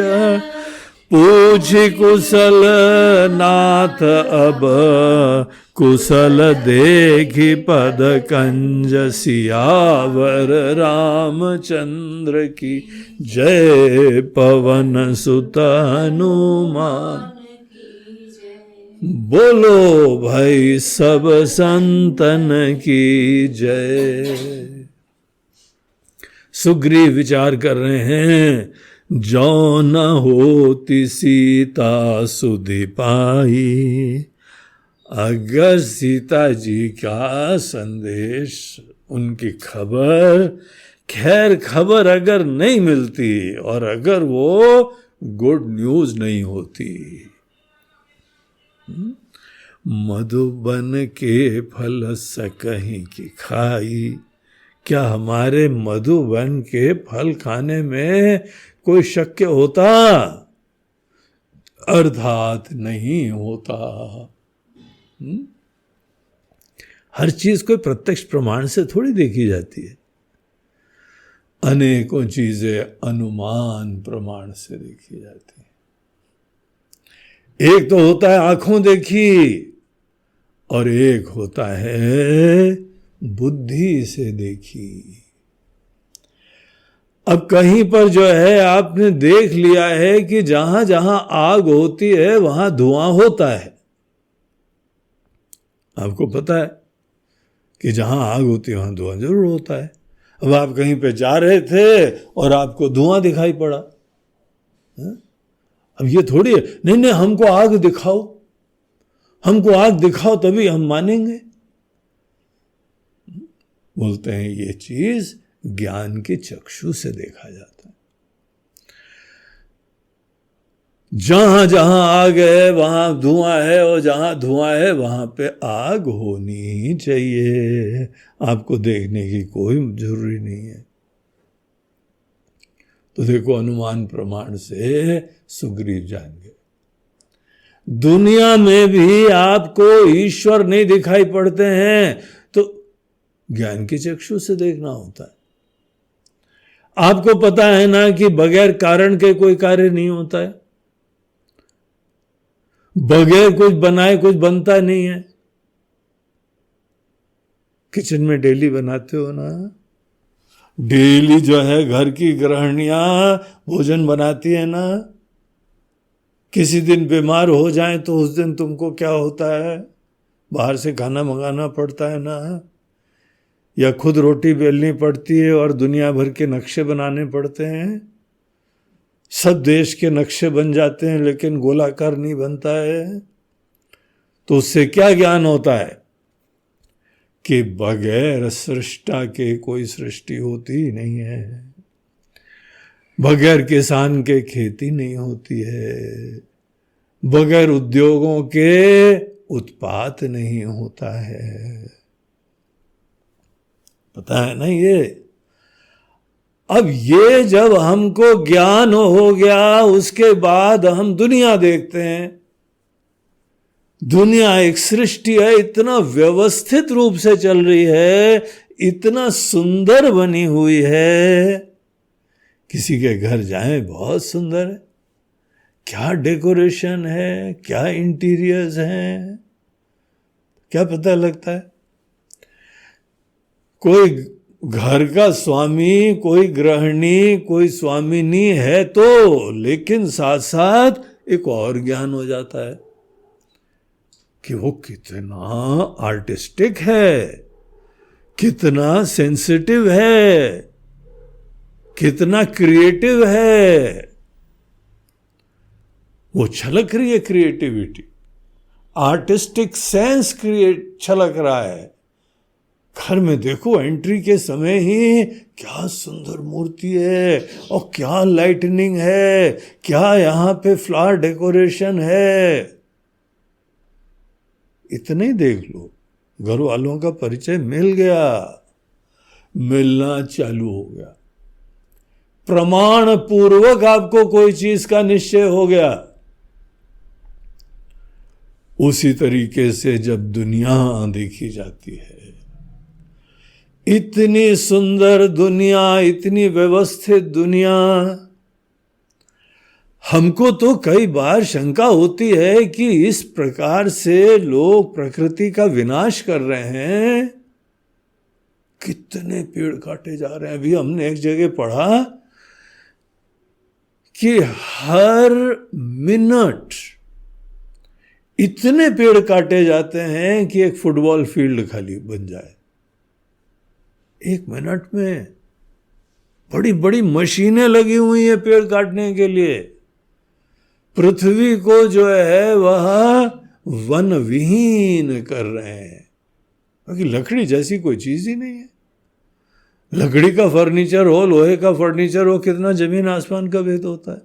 पूछ कुशल नाथ अब, कुशल देखी पद कंज। सियावर रामचंद्र की जय, पवन सुत हनुमान। बोलो भाई सब संतन की जय। सुग्रीव विचार कर रहे हैं, जो न होती सीता सुधि पाई। अगर सीता जी का संदेश, उनकी खबर, खैर खबर अगर नहीं मिलती, और अगर वो गुड न्यूज नहीं होती, मधुबन के फल सकहीं की खाई। क्या हमारे मधुबन के फल खाने में कोई शक्य होता? अर्थात नहीं होता। हर चीज कोई प्रत्यक्ष प्रमाण से थोड़ी देखी जाती है। अनेकों चीजें अनुमान प्रमाण से देखी जाती है। एक तो होता है आंखों देखी, और एक होता है बुद्धि से देखी। अब कहीं पर जो है आपने देख लिया है कि जहां जहां आग होती है वहां धुआं होता है। आपको पता है कि जहां आग होती है वहां धुआं जरूर होता है। अब आप कहीं पे जा रहे थे और आपको धुआं दिखाई पड़ा, है? अब ये थोड़ी है नहीं नहीं हमको आग दिखाओ, हमको आग दिखाओ तभी हम मानेंगे। बोलते हैं ये चीज ज्ञान के चक्षु से देखा जाता है। जहां जहां आग है वहां धुआं है, और जहां धुआं है वहां पे आग होनी ही चाहिए। आपको देखने की कोई जरूरी नहीं है। तो देखो अनुमान प्रमाण से सुग्रीव जान गए। दुनिया में भी आपको ईश्वर नहीं दिखाई पड़ते हैं तो ज्ञान के चक्षु से देखना होता है। आपको पता है ना कि बगैर कारण के कोई कार्य नहीं होता है, बगैर कुछ बनाए कुछ बनता नहीं है। किचन में डेली बनाते हो ना, डेली जो है घर की गृहिणियां भोजन बनाती है ना। किसी दिन बीमार हो जाए तो उस दिन तुमको क्या होता है, बाहर से खाना मंगाना पड़ता है ना, या खुद रोटी बेलनी पड़ती है और दुनिया भर के नक्शे बनाने पड़ते हैं। सब देश के नक्शे बन जाते हैं लेकिन गोलाकार नहीं बनता है। तो उससे क्या ज्ञान होता है कि बगैर सृष्टा के कोई सृष्टि होती ही नहीं है, बगैर किसान के खेती नहीं होती है, बगैर उद्योगों के उत्पाद नहीं होता है। पता है ना ये। अब ये जब हमको ज्ञान हो गया उसके बाद हम दुनिया देखते हैं। दुनिया एक सृष्टि है, इतना व्यवस्थित रूप से चल रही है, इतना सुंदर बनी हुई है। किसी के घर जाएं बहुत सुंदर है, क्या डेकोरेशन है, क्या इंटीरियर्स हैं, क्या पता लगता है। कोई घर का स्वामी, कोई गृहिणी, कोई स्वामिनी है तो, लेकिन साथ साथ एक और ज्ञान हो जाता है कि वो कितना आर्टिस्टिक है, कितना सेंसिटिव है, कितना क्रिएटिव है। वो छलक रही है क्रिएटिविटी, आर्टिस्टिक सेंस छलक रहा है। घर में देखो एंट्री के समय ही क्या सुंदर मूर्ति है, और क्या लाइटनिंग है, क्या यहां पे फ्लावर डेकोरेशन है। इतने ही देख लो, घर वालों का परिचय मिल गया, मिलना चालू हो गया, प्रमाण पूर्वक आपको कोई चीज का निश्चय हो गया। उसी तरीके से जब दुनिया देखी जाती है, इतनी सुंदर दुनिया, इतनी व्यवस्थित दुनिया, हमको तो कई बार शंका होती है कि इस प्रकार से लोग प्रकृति का विनाश कर रहे हैं, कितने पेड़ काटे जा रहे हैं। अभी हमने एक जगह पढ़ा कि हर मिनट इतने पेड़ काटे जाते हैं कि एक फुटबॉल फील्ड खाली बन जाए। एक मिनट में बड़ी बड़ी मशीनें लगी हुई हैं पेड़ काटने के लिए। पृथ्वी को जो है वह वन विहीन कर रहे हैं, क्योंकि लकड़ी जैसी कोई चीज ही नहीं है। लकड़ी का फर्नीचर हो, लोहे का फर्नीचर हो, कितना जमीन आसमान का भेद होता है।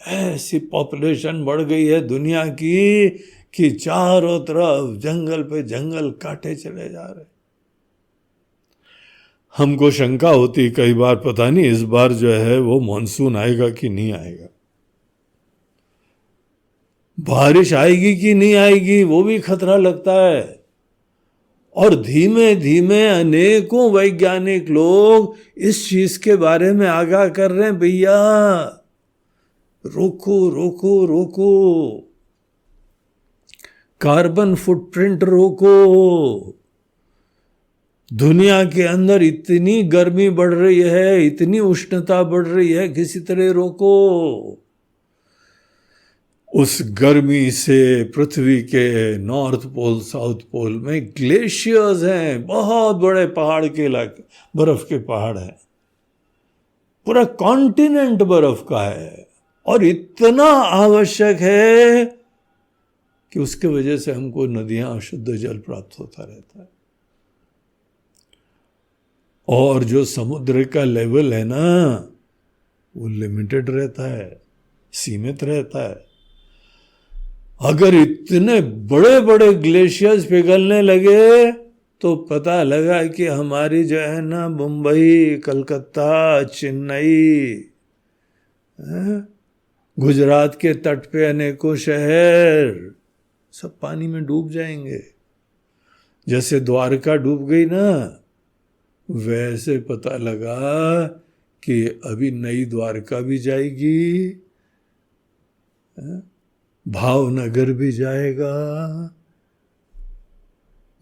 ऐसी पॉपुलेशन बढ़ गई है दुनिया की कि चारों तरफ जंगल पे जंगल काटे चले जा रहे। हमको शंका होती कई बार, पता नहीं इस बार जो है वो मॉनसून आएगा कि नहीं आएगा, बारिश आएगी कि नहीं आएगी, वो भी खतरा लगता है। और धीमे धीमे अनेकों वैज्ञानिक लोग इस चीज के बारे में आगाह कर रहे हैं, भैया रोको रोको रोको, कार्बन फुटप्रिंट रोको, दुनिया के अंदर इतनी गर्मी बढ़ रही है, इतनी उष्णता बढ़ रही है, किसी तरह रोको। उस गर्मी से पृथ्वी के नॉर्थ पोल साउथ पोल में ग्लेशियर्स हैं, बहुत बड़े पहाड़ के इलाके, बर्फ के पहाड़ हैं, पूरा कॉन्टिनेंट बर्फ का है, और इतना आवश्यक है कि उसके वजह से हमको नदियां शुद्ध जल प्राप्त होता रहता है। और जो समुद्र का लेवल है ना, वो लिमिटेड रहता है, सीमित रहता है। अगर इतने बड़े बड़े ग्लेशियर्स पिघलने लगे तो पता लगा कि हमारी जो है ना मुंबई, कलकत्ता, चेन्नई, गुजरात के तट पे अनेकों शहर सब पानी में डूब जाएंगे। जैसे द्वारका डूब गई ना, वैसे पता लगा कि अभी नई द्वारका भी जाएगी, भावनगर भी जाएगा,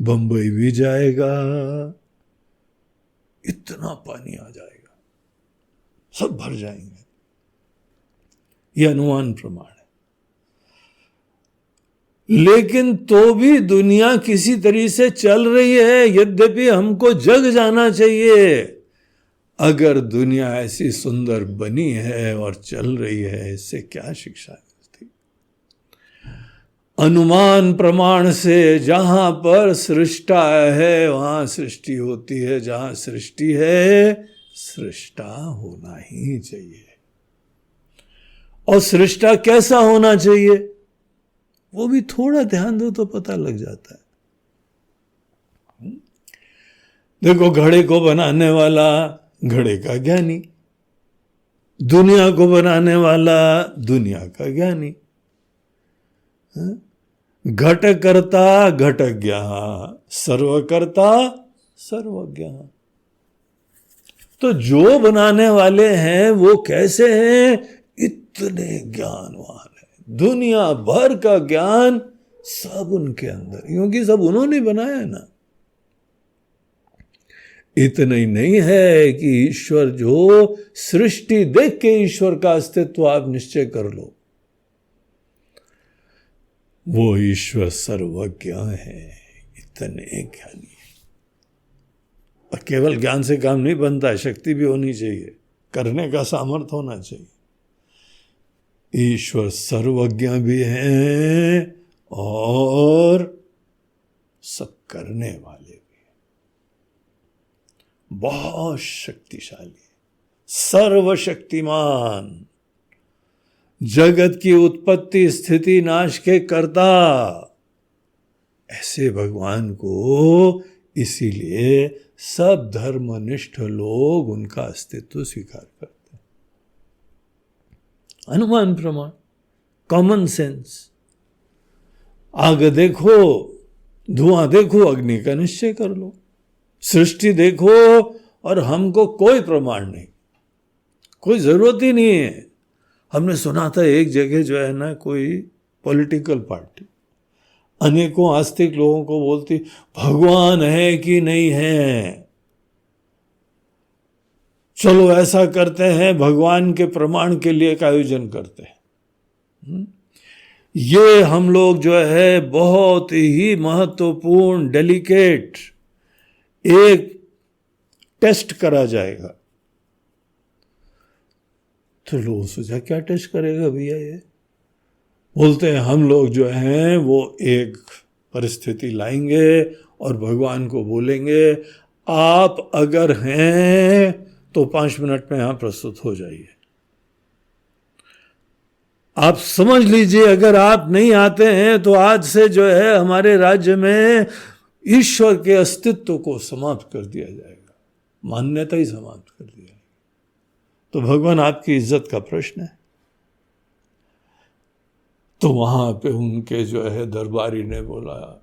बंबई भी जाएगा, इतना पानी आ जाएगा, सब भर जाएंगे। यह अनुमान प्रमाण है। लेकिन तो भी दुनिया किसी तरीके से चल रही है, यद्यपि हमको जग जाना चाहिए। अगर दुनिया ऐसी सुंदर बनी है और चल रही है, इससे क्या शिक्षा मिलती? अनुमान प्रमाण से जहां पर सृष्टा है वहां सृष्टि होती है, जहां सृष्टि है सृष्टा होना ही चाहिए। और सृष्टा कैसा होना चाहिए वो भी थोड़ा ध्यान दो तो पता लग जाता है। देखो, घड़े को बनाने वाला घड़े का ज्ञानी, दुनिया को बनाने वाला दुनिया का ज्ञानी, घटकर्ता घटज्ञ, सर्वकर्ता सर्वज्ञ। तो जो बनाने वाले हैं वो कैसे हैं? इतने ज्ञानवान है, दुनिया भर का ज्ञान सब उनके अंदर, क्योंकि सब उन्होंने बनाया ना। इतना ही नहीं है कि ईश्वर, जो सृष्टि देख के ईश्वर का अस्तित्व आप निश्चय कर लो, वो ईश्वर सर्वज्ञ है, इतने ज्ञानी है। और केवल ज्ञान से काम नहीं बनता है, शक्ति भी होनी चाहिए, करने का सामर्थ्य होना चाहिए। ईश्वर सर्वज्ञ भी हैं और सब करने वाले भी हैं, बहुत शक्तिशाली, सर्वशक्तिमान, जगत की उत्पत्ति स्थिति नाश के कर्ता। ऐसे भगवान को इसीलिए सब धर्मनिष्ठ लोग उनका अस्तित्व स्वीकार करते। अनुमान प्रमाण, कॉमन सेंस। आग देखो, धुआं देखो, अग्नि का निश्चय कर लो। सृष्टि देखो और हमको कोई प्रमाण नहीं, कोई जरूरत ही नहीं है। हमने सुना था एक जगह जो है ना, कोई पॉलिटिकल पार्टी अनेकों आस्तिक लोगों को बोलती भगवान है कि नहीं है, चलो ऐसा करते हैं, भगवान के प्रमाण के लिए एक आयोजन करते हैं। ये हम लोग जो है बहुत ही महत्वपूर्ण डेलिकेट एक टेस्ट करा जाएगा। तो लोग सोचा क्या टेस्ट करेगा भैया ये? बोलते हैं हम लोग जो हैं वो एक परिस्थिति लाएंगे और भगवान को बोलेंगे आप अगर हैं तो 5 मिनट में यहां प्रस्तुत हो जाइए। आप समझ लीजिए अगर आप नहीं आते हैं तो आज से जो है हमारे राज्य में ईश्वर के अस्तित्व को समाप्त कर दिया जाएगा, मान्यता ही समाप्त कर दिया जाएगा। तो भगवान आपकी इज्जत का प्रश्न है। तो वहां पे उनके जो है दरबारी ने बोला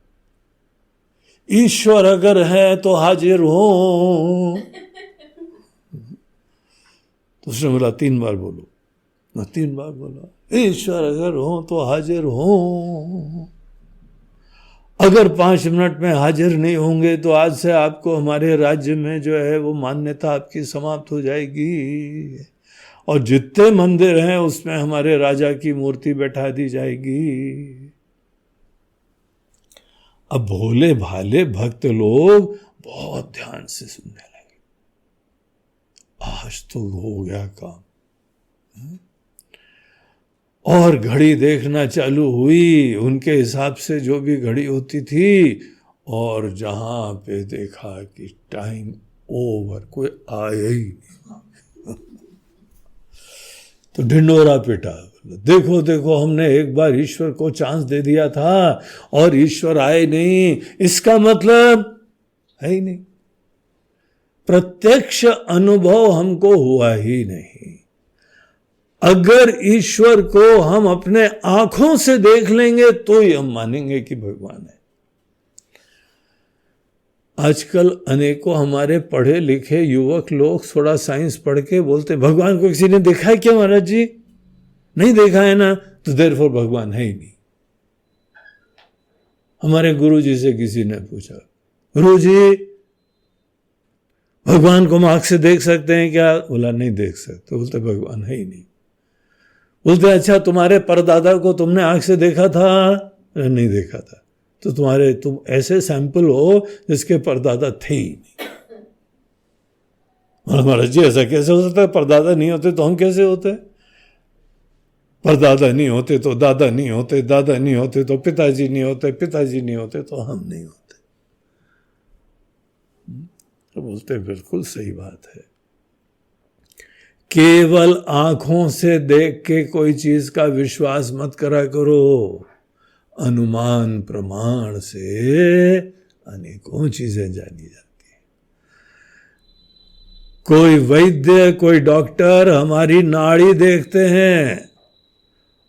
ईश्वर अगर है तो हाजिर हो। तो उसने बोला 3 बार बोलो। मैं 3 बार बोला ईश्वर अगर हो तो हाजिर हो। अगर 5 मिनट में हाजिर नहीं होंगे तो आज से आपको हमारे राज्य में जो है वो मान्यता आपकी समाप्त हो जाएगी, और जितने मंदिर हैं उसमें हमारे राजा की मूर्ति बैठा दी जाएगी। अब भोले भाले भक्त लोग बहुत ध्यान से सुनने लगे। आज तो हो गया काम। और घड़ी देखना चालू हुई, उनके हिसाब से जो भी घड़ी होती थी, और जहां पे देखा कि टाइम ओवर, कोई आया ही नहीं, तो ढिंडोरा पिटा। देखो देखो, हमने एक बार ईश्वर को चांस दे दिया था और ईश्वर आए नहीं, इसका मतलब है ही नहीं, प्रत्यक्ष अनुभव हमको हुआ ही नहीं। अगर ईश्वर को हम अपने आंखों से देख लेंगे तो ही हम मानेंगे कि भगवान है। आजकल अनेकों हमारे पढ़े लिखे युवक लोग थोड़ा साइंस पढ़ के बोलते भगवान को किसी ने देखा है क्या महाराज जी? नहीं देखा है ना, तो देयरफॉर भगवान है ही नहीं। हमारे गुरु जी से किसी ने पूछा, गुरु जी भगवान को हम आंख से देख सकते हैं क्या? बोला नहीं देख सकते। बोलते भगवान है ही नहीं। बोलते अच्छा तुम्हारे परदादा को तुमने आंख से देखा था? नहीं देखा था। तो तुम ऐसे सैंपल हो जिसके परदादा थे ही नहीं। महाराज जी ऐसा कैसे हो सकता है? परदादा नहीं होते तो हम कैसे होते? परदादा नहीं होते तो दादा नहीं होते, दादा नहीं होते तो पिताजी नहीं होते, पिताजी नहीं होते तो हम नहीं होते। तो बोलते बिल्कुल सही बात है। केवल आंखों से देख के कोई चीज का विश्वास मत करा करो, अनुमान प्रमाण से अनेकों चीजें जानी जाती हैं। कोई वैद्य, कोई डॉक्टर हमारी नाड़ी देखते हैं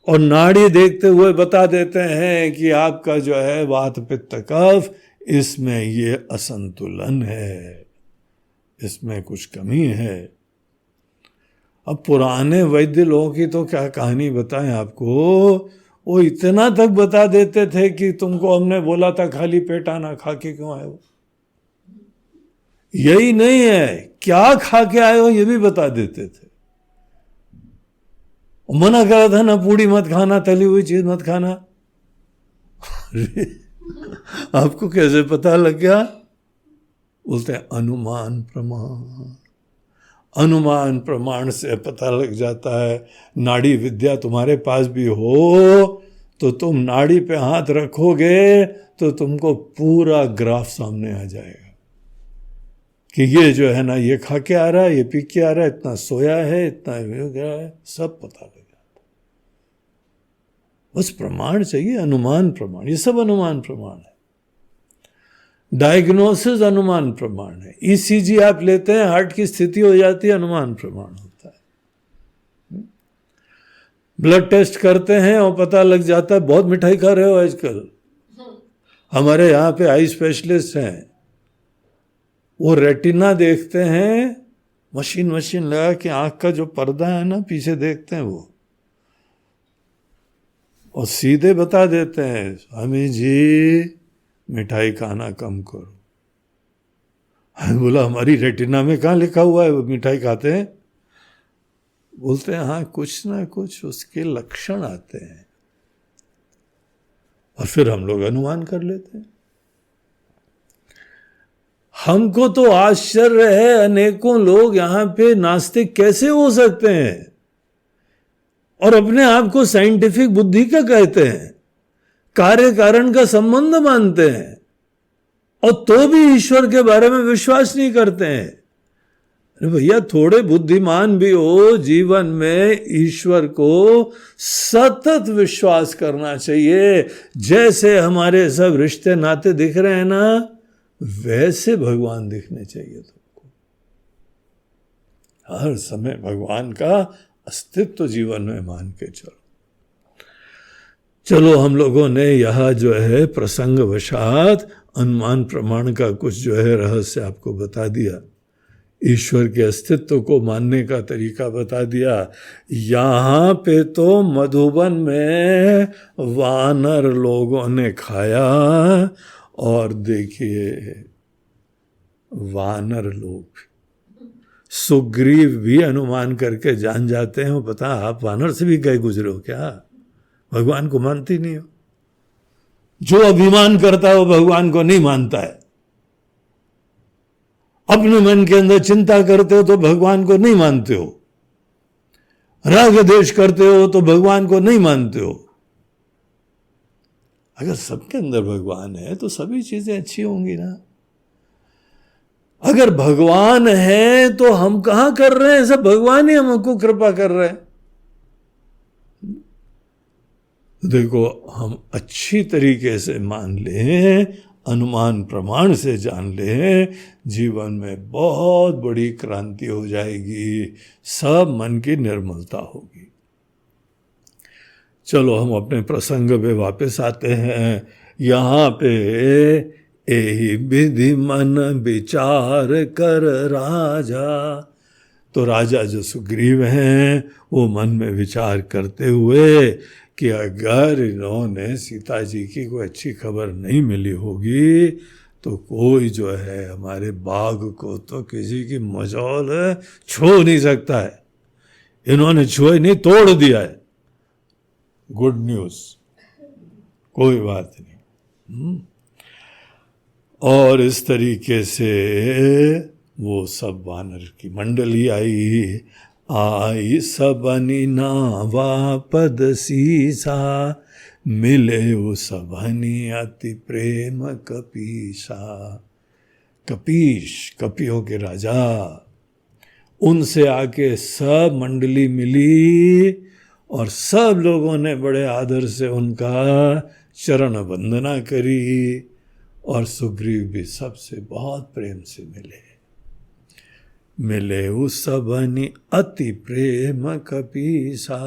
और नाड़ी देखते हुए बता देते हैं कि आपका जो है वात पित्त कफ, इसमें ये असंतुलन है, इसमें कुछ कमी है। अब पुराने वैद्य लोगों की तो क्या कहानी बताएं आपको, वो इतना तक बता देते थे कि तुमको हमने बोला था खाली पेट आना, खा के क्यों आए हो? यही नहीं है, क्या खा के आए हो ये भी बता देते थे। मना करा था ना, पूड़ी मत खाना, तली हुई चीज मत खाना। आपको कैसे पता लग गया? बोलते हैं अनुमान प्रमाण। अनुमान प्रमाण से पता लग जाता है। नाड़ी विद्या तुम्हारे पास भी हो तो तुम नाड़ी पे हाथ रखोगे तो तुमको पूरा ग्राफ सामने आ जाएगा कि ये जो है ना, ये खा के आ रहा है, ये पी के आ रहा है, इतना सोया है, इतना हो गया है, सब पता लग जाता। बस प्रमाण चाहिए, अनुमान प्रमाण। ये सब अनुमान प्रमाण है। डायग्नोसिस अनुमान प्रमाण है। ईसीजी आप लेते हैं, हार्ट की स्थिति हो जाती है, अनुमान प्रमाण होता है। ब्लड टेस्ट करते हैं और पता लग जाता है। बहुत मिठाई खा रहे हो आजकल। हमारे यहाँ पे आई स्पेशलिस्ट हैं, वो रेटिना देखते हैं, मशीन लगा के आंख का जो पर्दा है ना पीछे देखते हैं वो, और सीधे बता देते हैं स्वामी जी मिठाई खाना कम करो। हमने बोला हमारी रेटिना में कहाँ लिखा हुआ है वो मिठाई खाते हैं? बोलते हैं हाँ कुछ ना कुछ उसके लक्षण आते हैं, और फिर हम लोग अनुमान कर लेते हैं। हमको तो आश्चर्य है, अनेकों लोग यहां पे नास्तिक कैसे हो सकते हैं और अपने आप को साइंटिफिक बुद्धि का कहते हैं, कार्य कारण का संबंध मानते हैं, और तो भी ईश्वर के बारे में विश्वास नहीं करते हैं। अरे भैया थोड़े बुद्धिमान भी हो, जीवन में ईश्वर को सतत विश्वास करना चाहिए। जैसे हमारे सब रिश्ते नाते दिख रहे हैं ना, वैसे भगवान दिखने चाहिए तुमको। हर समय भगवान का अस्तित्व जीवन में मान के चलो। चलो हम लोगों ने यह जो है प्रसंग वशात अनुमान प्रमाण का कुछ जो है रहस्य आपको बता दिया। ईश्वर के अस्तित्व को मानने का तरीका बता दिया। यहाँ पे तो मधुबन में वानर लोगों ने खाया, और देखिए वानर लोग, सुग्रीव भी अनुमान करके जान जाते हैं, वो पता आप वानर से भी गए गुजरे हो क्या, भगवान को मानती नहीं हो। जो अभिमान करता है वो भगवान को नहीं मानता है। अपने मन के अंदर चिंता करते हो तो भगवान को नहीं मानते हो, राग द्वेष करते हो तो भगवान को नहीं मानते हो। अगर सबके अंदर भगवान है तो सभी चीजें अच्छी होंगी ना। अगर भगवान है तो हम कहां कर रहे हैं, सब भगवान ही हमको कृपा कर रहे हैं। देखो हम अच्छी तरीके से मान लें, अनुमान प्रमाण से जान लें, जीवन में बहुत बड़ी क्रांति हो जाएगी, सब मन की निर्मलता होगी। चलो हम अपने प्रसंग पे वापस आते हैं। यहाँ पे एहि विधि मन विचार कर राजा, तो राजा जो सुग्रीव हैं वो मन में विचार करते हुए कि अगर इन्होंने सीता जी की कोई अच्छी खबर नहीं मिली होगी तो कोई जो है हमारे बाग को तो किसी की मजौल छू नहीं सकता है। इन्होंने छुए नहीं, तोड़ दिया है। गुड न्यूज, कोई बात नहीं। और इस तरीके से वो सब वानर की मंडली आई सबनी नावा पद सीसा, मिले वो सबनी अति प्रेम कपीसा। कपीश, कपियों के राजा, उनसे आके सब मंडली मिली और सब लोगों ने बड़े आदर से उनका चरण वंदना करी, और सुग्रीव भी सबसे बहुत प्रेम से मिले उस सबनी अति प्रेम कपीसा।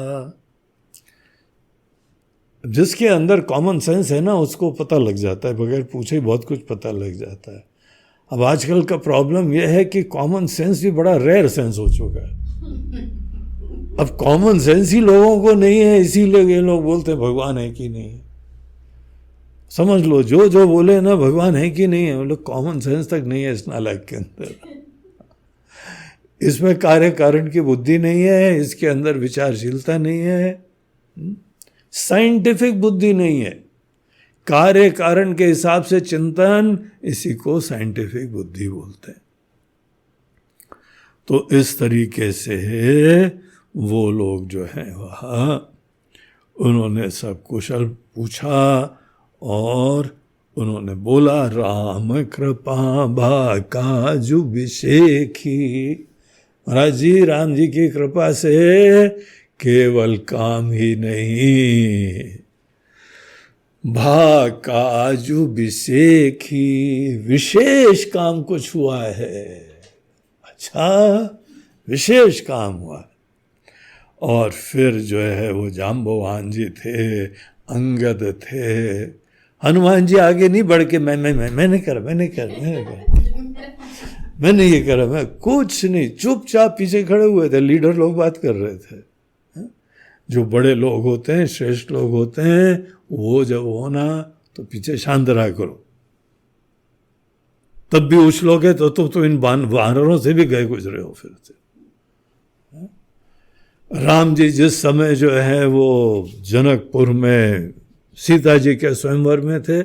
जिसके अंदर कॉमन सेंस है ना उसको पता लग जाता है, बगैर पूछे ही बहुत कुछ पता लग जाता है। अब आजकल का प्रॉब्लम यह है कि कॉमन सेंस भी बड़ा रेयर सेंस हो चुका है। अब कॉमन सेंस ही लोगों को नहीं है, इसीलिए ये लोग बोलते हैं भगवान है कि नहीं है। समझ लो जो जो बोले ना भगवान है कि नहीं है, वो लोग कॉमन सेंस तक नहीं है इस नालायक के अंदर। इसमें कार्य कारण की बुद्धि नहीं है, इसके अंदर विचारशीलता नहीं है, साइंटिफिक बुद्धि नहीं है। कार्य कारण के हिसाब से चिंतन, इसी को साइंटिफिक बुद्धि बोलते हैं। तो इस तरीके से वो लोग जो हैं वह उन्होंने सब कुशल पूछा और उन्होंने बोला राम कृपा भा काजु विशेखी। महाराज जी, राम जी की कृपा से केवल काम ही नहीं, भा काजु विशेखी, विशेष काम कुछ हुआ है। अच्छा, विशेष काम हुआ। और फिर जो है वो जाम्बवान जी थे, अंगद थे। हनुमान जी आगे नहीं बढ़ के मैंने करा, मैंने ये करा, मैं कुछ नहीं, चुपचाप पीछे खड़े हुए थे। लीडर लोग बात कर रहे थे। जो बड़े लोग होते हैं, श्रेष्ठ लोग होते हैं, वो जब होना तो पीछे शांत रहा करो। तब भी उछलोगे तो इन वानरों से भी गए गुजरे हो फिर से। राम जी जिस समय जो है वो जनकपुर में सीता जी के स्वयंवर में थे,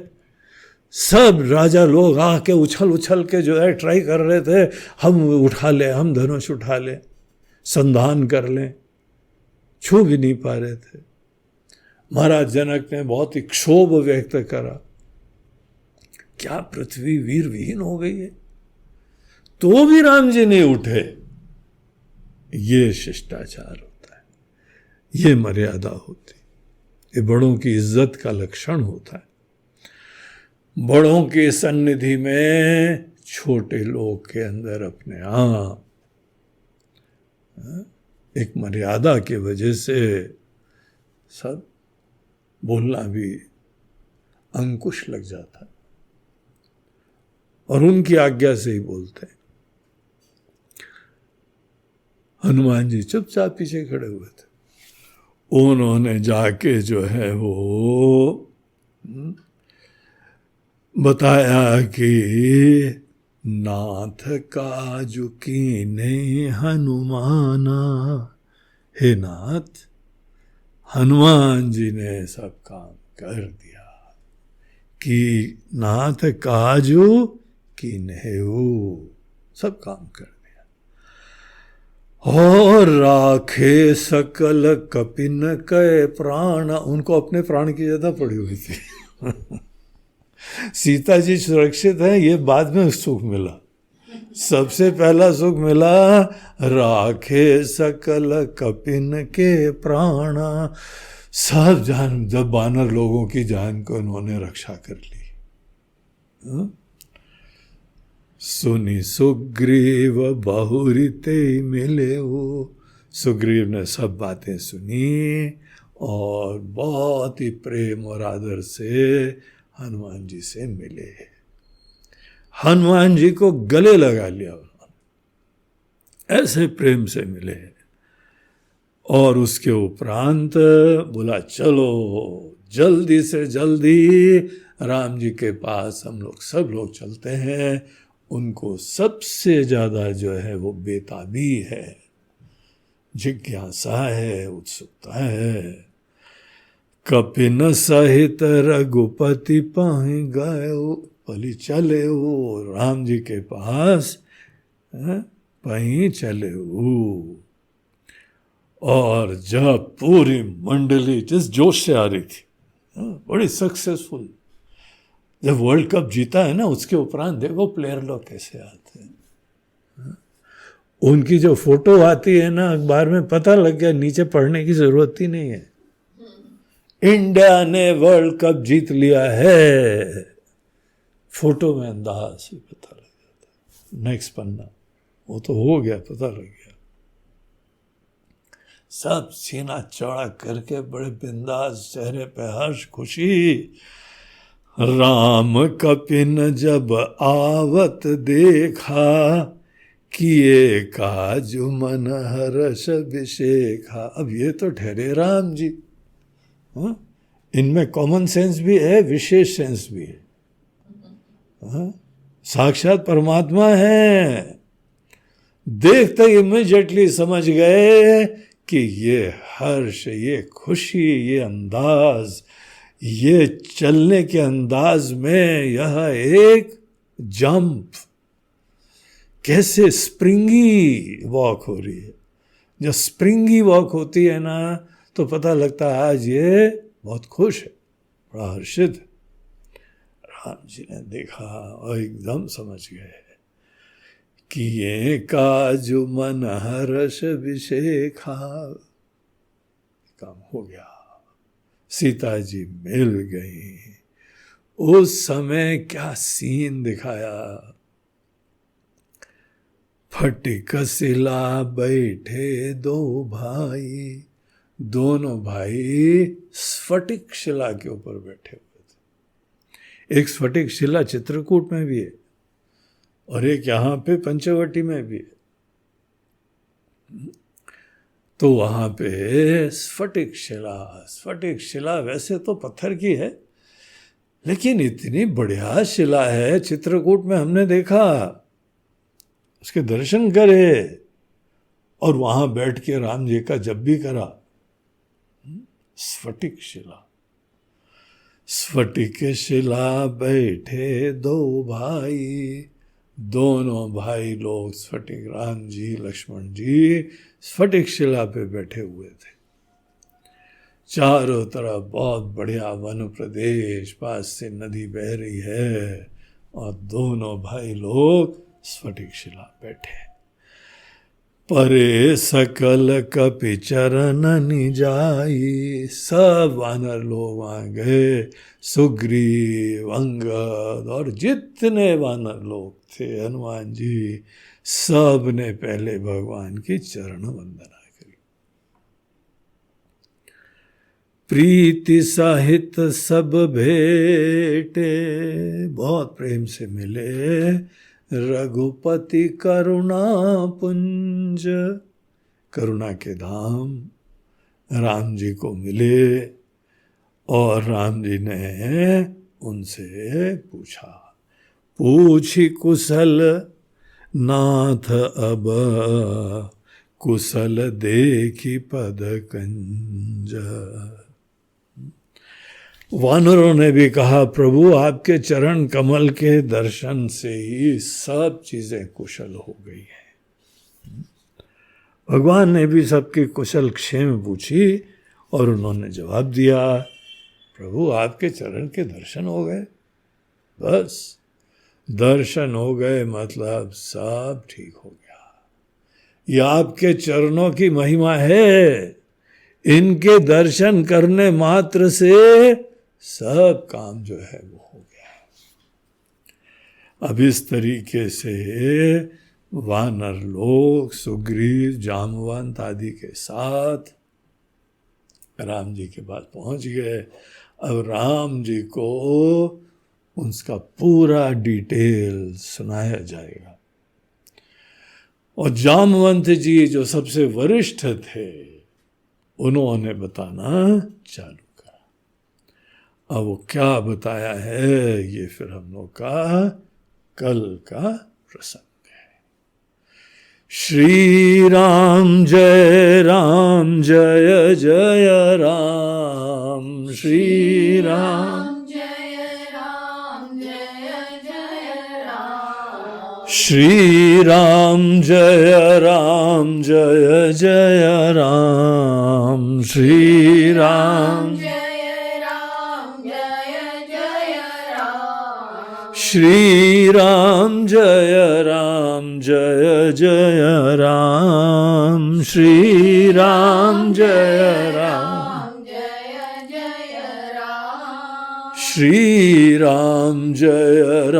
सब राजा लोग आके उछल उछल के जो है ट्राई कर रहे थे, हम उठा ले, हम धनुष उठा ले, संधान कर लें, छू भी नहीं पा रहे थे। महाराज जनक ने बहुत ही क्षोभ व्यक्त करा, क्या पृथ्वी वीर विहीन हो गई है? तो भी राम जी नहीं उठे। ये शिष्टाचार होता है, ये मर्यादा होती, ये बड़ों की इज्जत का लक्षण होता है। बड़ों की सन्निधि में छोटे लोग के अंदर अपने आप एक मर्यादा की वजह से सब बोलना भी अंकुश लग जाता है और उनकी आज्ञा से ही बोलते हैं। हनुमान जी चुपचाप पीछे खड़े हुए थे। उन्होंने जाके जो है वो बताया कि नाथ काजु कीने हनुमाना, हे नाथ, हनुमान जी ने सब काम कर दिया कि नाथ काजु कीने हो, सब काम कर दिया। और राखे सकल कपिन के प्राण, उनको अपने प्राण की ज्यादा पड़ी हुई थी। सीता जी सुरक्षित है, ये बाद में सुख मिला। सबसे पहला सुख मिला राखे सकल कपिन के प्राण, सब जान, जब बानर लोगों की जान को उन्होंने रक्षा कर ली। सुनी सुग्रीव बहुरीते मिले हो, सुग्रीव ने सब बातें सुनी और बहुत ही प्रेम और आदर से हनुमान जी से मिले। हनुमान जी को गले लगा लिया उन्होंने, ऐसे प्रेम से मिले। और उसके उपरांत बोला चलो जल्दी से जल्दी राम जी के पास हम लोग सब लोग चलते हैं। उनको सबसे ज्यादा जो है वो बेताबी है, जिज्ञासा है, उत्सुकता है। कपिन सहित रघुपति पाहि गए, पली चले हो राम जी के पास, पही चले हो। और जब पूरी मंडली जिस जोश से आ रही थी, बड़ी सक्सेसफुल, जब वर्ल्ड कप जीता है ना, उसके उपरांत देखो प्लेयर लोग कैसे आते हैं। उनकी जो फोटो आती है ना अखबार में, पता लग गया, नीचे पढ़ने की जरूरत ही नहीं है, इंडिया ने वर्ल्ड कप जीत लिया है। फोटो में अंदाज से पता लग जाता। नेक्स्ट पन्ना वो तो हो गया, पता लग गया। सब सीना चौड़ा करके बड़े बिंदास चेहरे पे हर्ष खुशी। राम कपिन जब आवत देखा, किए काजु मन हर्ष विशेखा। अब ये तो ठहरे राम जी, इनमें कॉमन सेंस भी है, विशेष सेंस भी है। साक्षात परमात्मा है। देखते ही इमीडिएटली समझ गए कि ये हर्ष, ये खुशी, ये अंदाज, ये चलने के अंदाज में यह एक जंप, कैसे स्प्रिंगी वॉक हो रही है। जब स्प्रिंगी वॉक होती है ना तो पता लगता है आज ये बहुत खुश है, बड़ा हर्षित है। राम जी ने देखा और एकदम समझ गए कि ये काजु मन हर्ष विशेखा, काम हो गया। सीता जी मिल गई। उस समय क्या सीन दिखाया। फटिक शिला बैठे दो भाई, दोनों भाई स्फटिक शिला के ऊपर बैठे हुए थे। एक स्फटिक शिला चित्रकूट में भी है और एक यहाँ पे पंचवटी में भी है। तो वहाँ पे स्फटिक शिला वैसे तो पत्थर की है, लेकिन इतनी बढ़िया शिला है, चित्रकूट में हमने देखा। उसके दर्शन करे और वहाँ बैठ के राम जी का जप भी करा। स्फटिक शिला बैठे दो भाई, दोनों भाई लोग स्फटिक, राम जी लक्ष्मण जी स्फटिक शिला पे बैठे हुए थे। चारों तरफ बहुत बढ़िया वन प्रदेश, पास से नदी बह रही है और दोनों भाई लोग स्फटिक शिला बैठे। परे सकल कपि चरण जाई, सब वानर लोग वहां गए, सुग्रीव, अंगद और जितने वानर लोग थे, हनुमान जी, सब ने पहले भगवान की चरण वंदना करी। प्रीति सहित सब भेटे, बहुत प्रेम से मिले। रघुपति करुणा पुंज, करुणा के धाम राम जी को मिले और राम जी ने उनसे पूछा, पूछी कुशल नाथ अब, कुशल देखी पद कंज। वानरों ने भी कहा, प्रभु आपके चरण कमल के दर्शन से ही सब चीजें कुशल हो गई हैं। भगवान ने भी सबके कुशल क्षेम पूछी और उन्होंने जवाब दिया, प्रभु आपके चरण के दर्शन हो गए, बस दर्शन हो गए मतलब सब ठीक हो गया। ये आपके चरणों की महिमा है, इनके दर्शन करने मात्र से सब काम जो है वो हो गया। अब इस तरीके से वानर लोग सुग्रीव जामवंत आदि के साथ राम जी के पास पहुंच गए। अब राम जी को उसका पूरा डिटेल सुनाया जाएगा। और जामवंत जी जो सबसे वरिष्ठ थे उन्होंने बताना चालू करा। अब वो क्या बताया है ये फिर हम लोग का कल का प्रसंग है। श्री राम जय जय राम, श्री राम जय जय राम, श्री राम जय जय राम, श्री राम श्री राम जय जय राम, श्री राम जय जय राम, श्री राम जय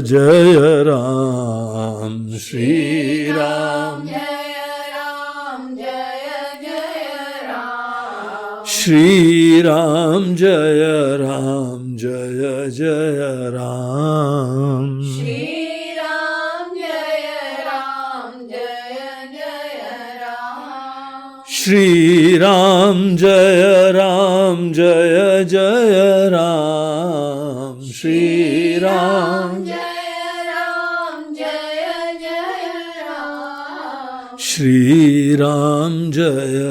जय राम, श्री राम श्री राम जय जय राम, श्री राम जय जय राम, श्री राम जय जय राम, श्री राम जय जय राम, श्री राम जय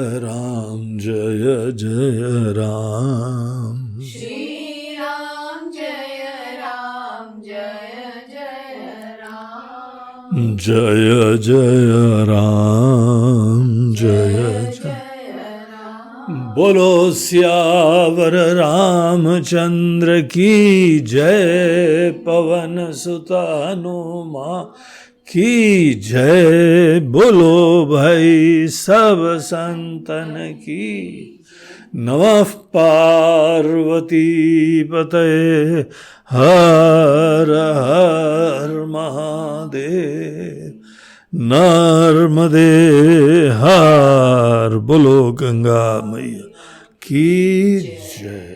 जय राम, श्री राम जय जय राम, जय जय राम, जय जय राम। बोलो सियावर रामचंद्र की जय, पवन सुत हनुमान की जय। बोलो भाई सब संतन की। नमः पार्वती पतये हर हर महादेव, नर्मदे हर। बोलो गंगा मैया की जय।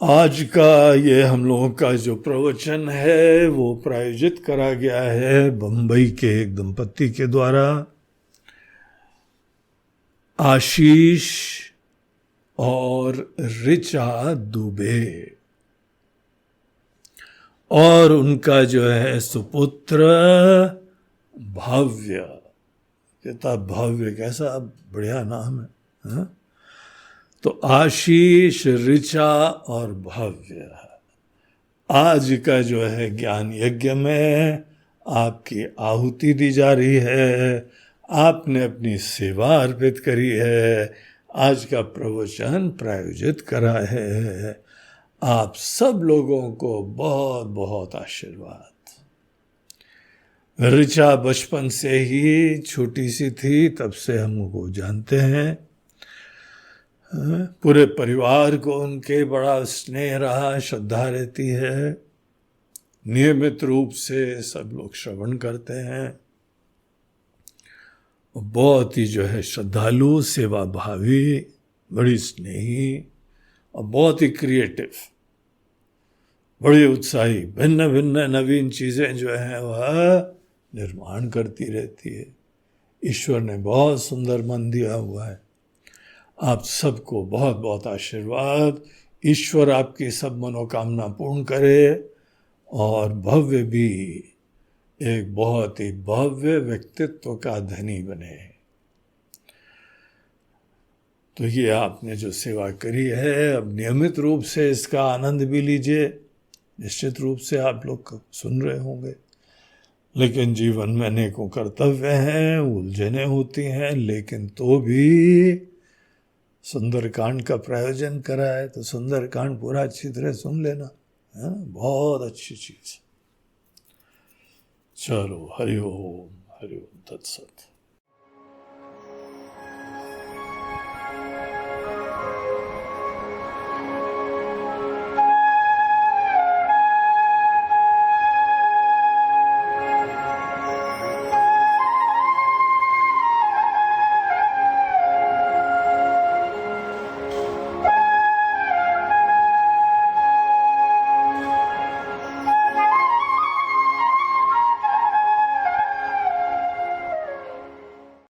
आज का ये हम लोगों का जो प्रवचन है वो प्रायोजित करा गया है बंबई के एक दंपति के द्वारा, आशीष और ऋचा दुबे, और उनका जो है सुपुत्र भव्य। कितना भव्य, कैसा बढ़िया नाम है, हा? तो आशीष, ऋचा और भव्य आज का जो है ज्ञान यज्ञ में आपकी आहुति दी जा रही है, आपने अपनी सेवा अर्पित करी है, आज का प्रवचन प्रायोजित करा है। आप सब लोगों को बहुत बहुत आशीर्वाद। ऋचा बचपन से ही छोटी सी थी, तब से हमको जानते हैं। पूरे परिवार को उनके बड़ा स्नेह रहा, श्रद्धा रहती है। नियमित रूप से सब लोग श्रवण करते हैं। बहुत ही जो है श्रद्धालु, सेवा भावी, बड़ी स्नेही और बहुत ही क्रिएटिव। बड़ी उत्साही, भिन्न भिन्न नवीन चीजें जो हैं वह निर्माण करती रहती है। ईश्वर ने बहुत सुंदर मन दिया हुआ है। आप सबको बहुत बहुत आशीर्वाद। ईश्वर आपकी सब मनोकामना पूर्ण करे और भव्य भी, एक बहुत ही भव्य व्यक्तित्व का धनी बने। तो ये आपने जो सेवा करी है, अब नियमित रूप से इसका आनंद भी लीजिए। निश्चित रूप से आप लोग सुन रहे होंगे, लेकिन जीवन में अनेकों कर्तव्य हैं, उलझने होती हैं, लेकिन तो भी सुंदरकांड का प्रयोजन करा है तो सुंदरकांड पूरा अच्छी तरह सुन लेना, है ना, बहुत अच्छी चीज। चलो, हरि ओम तत्सत।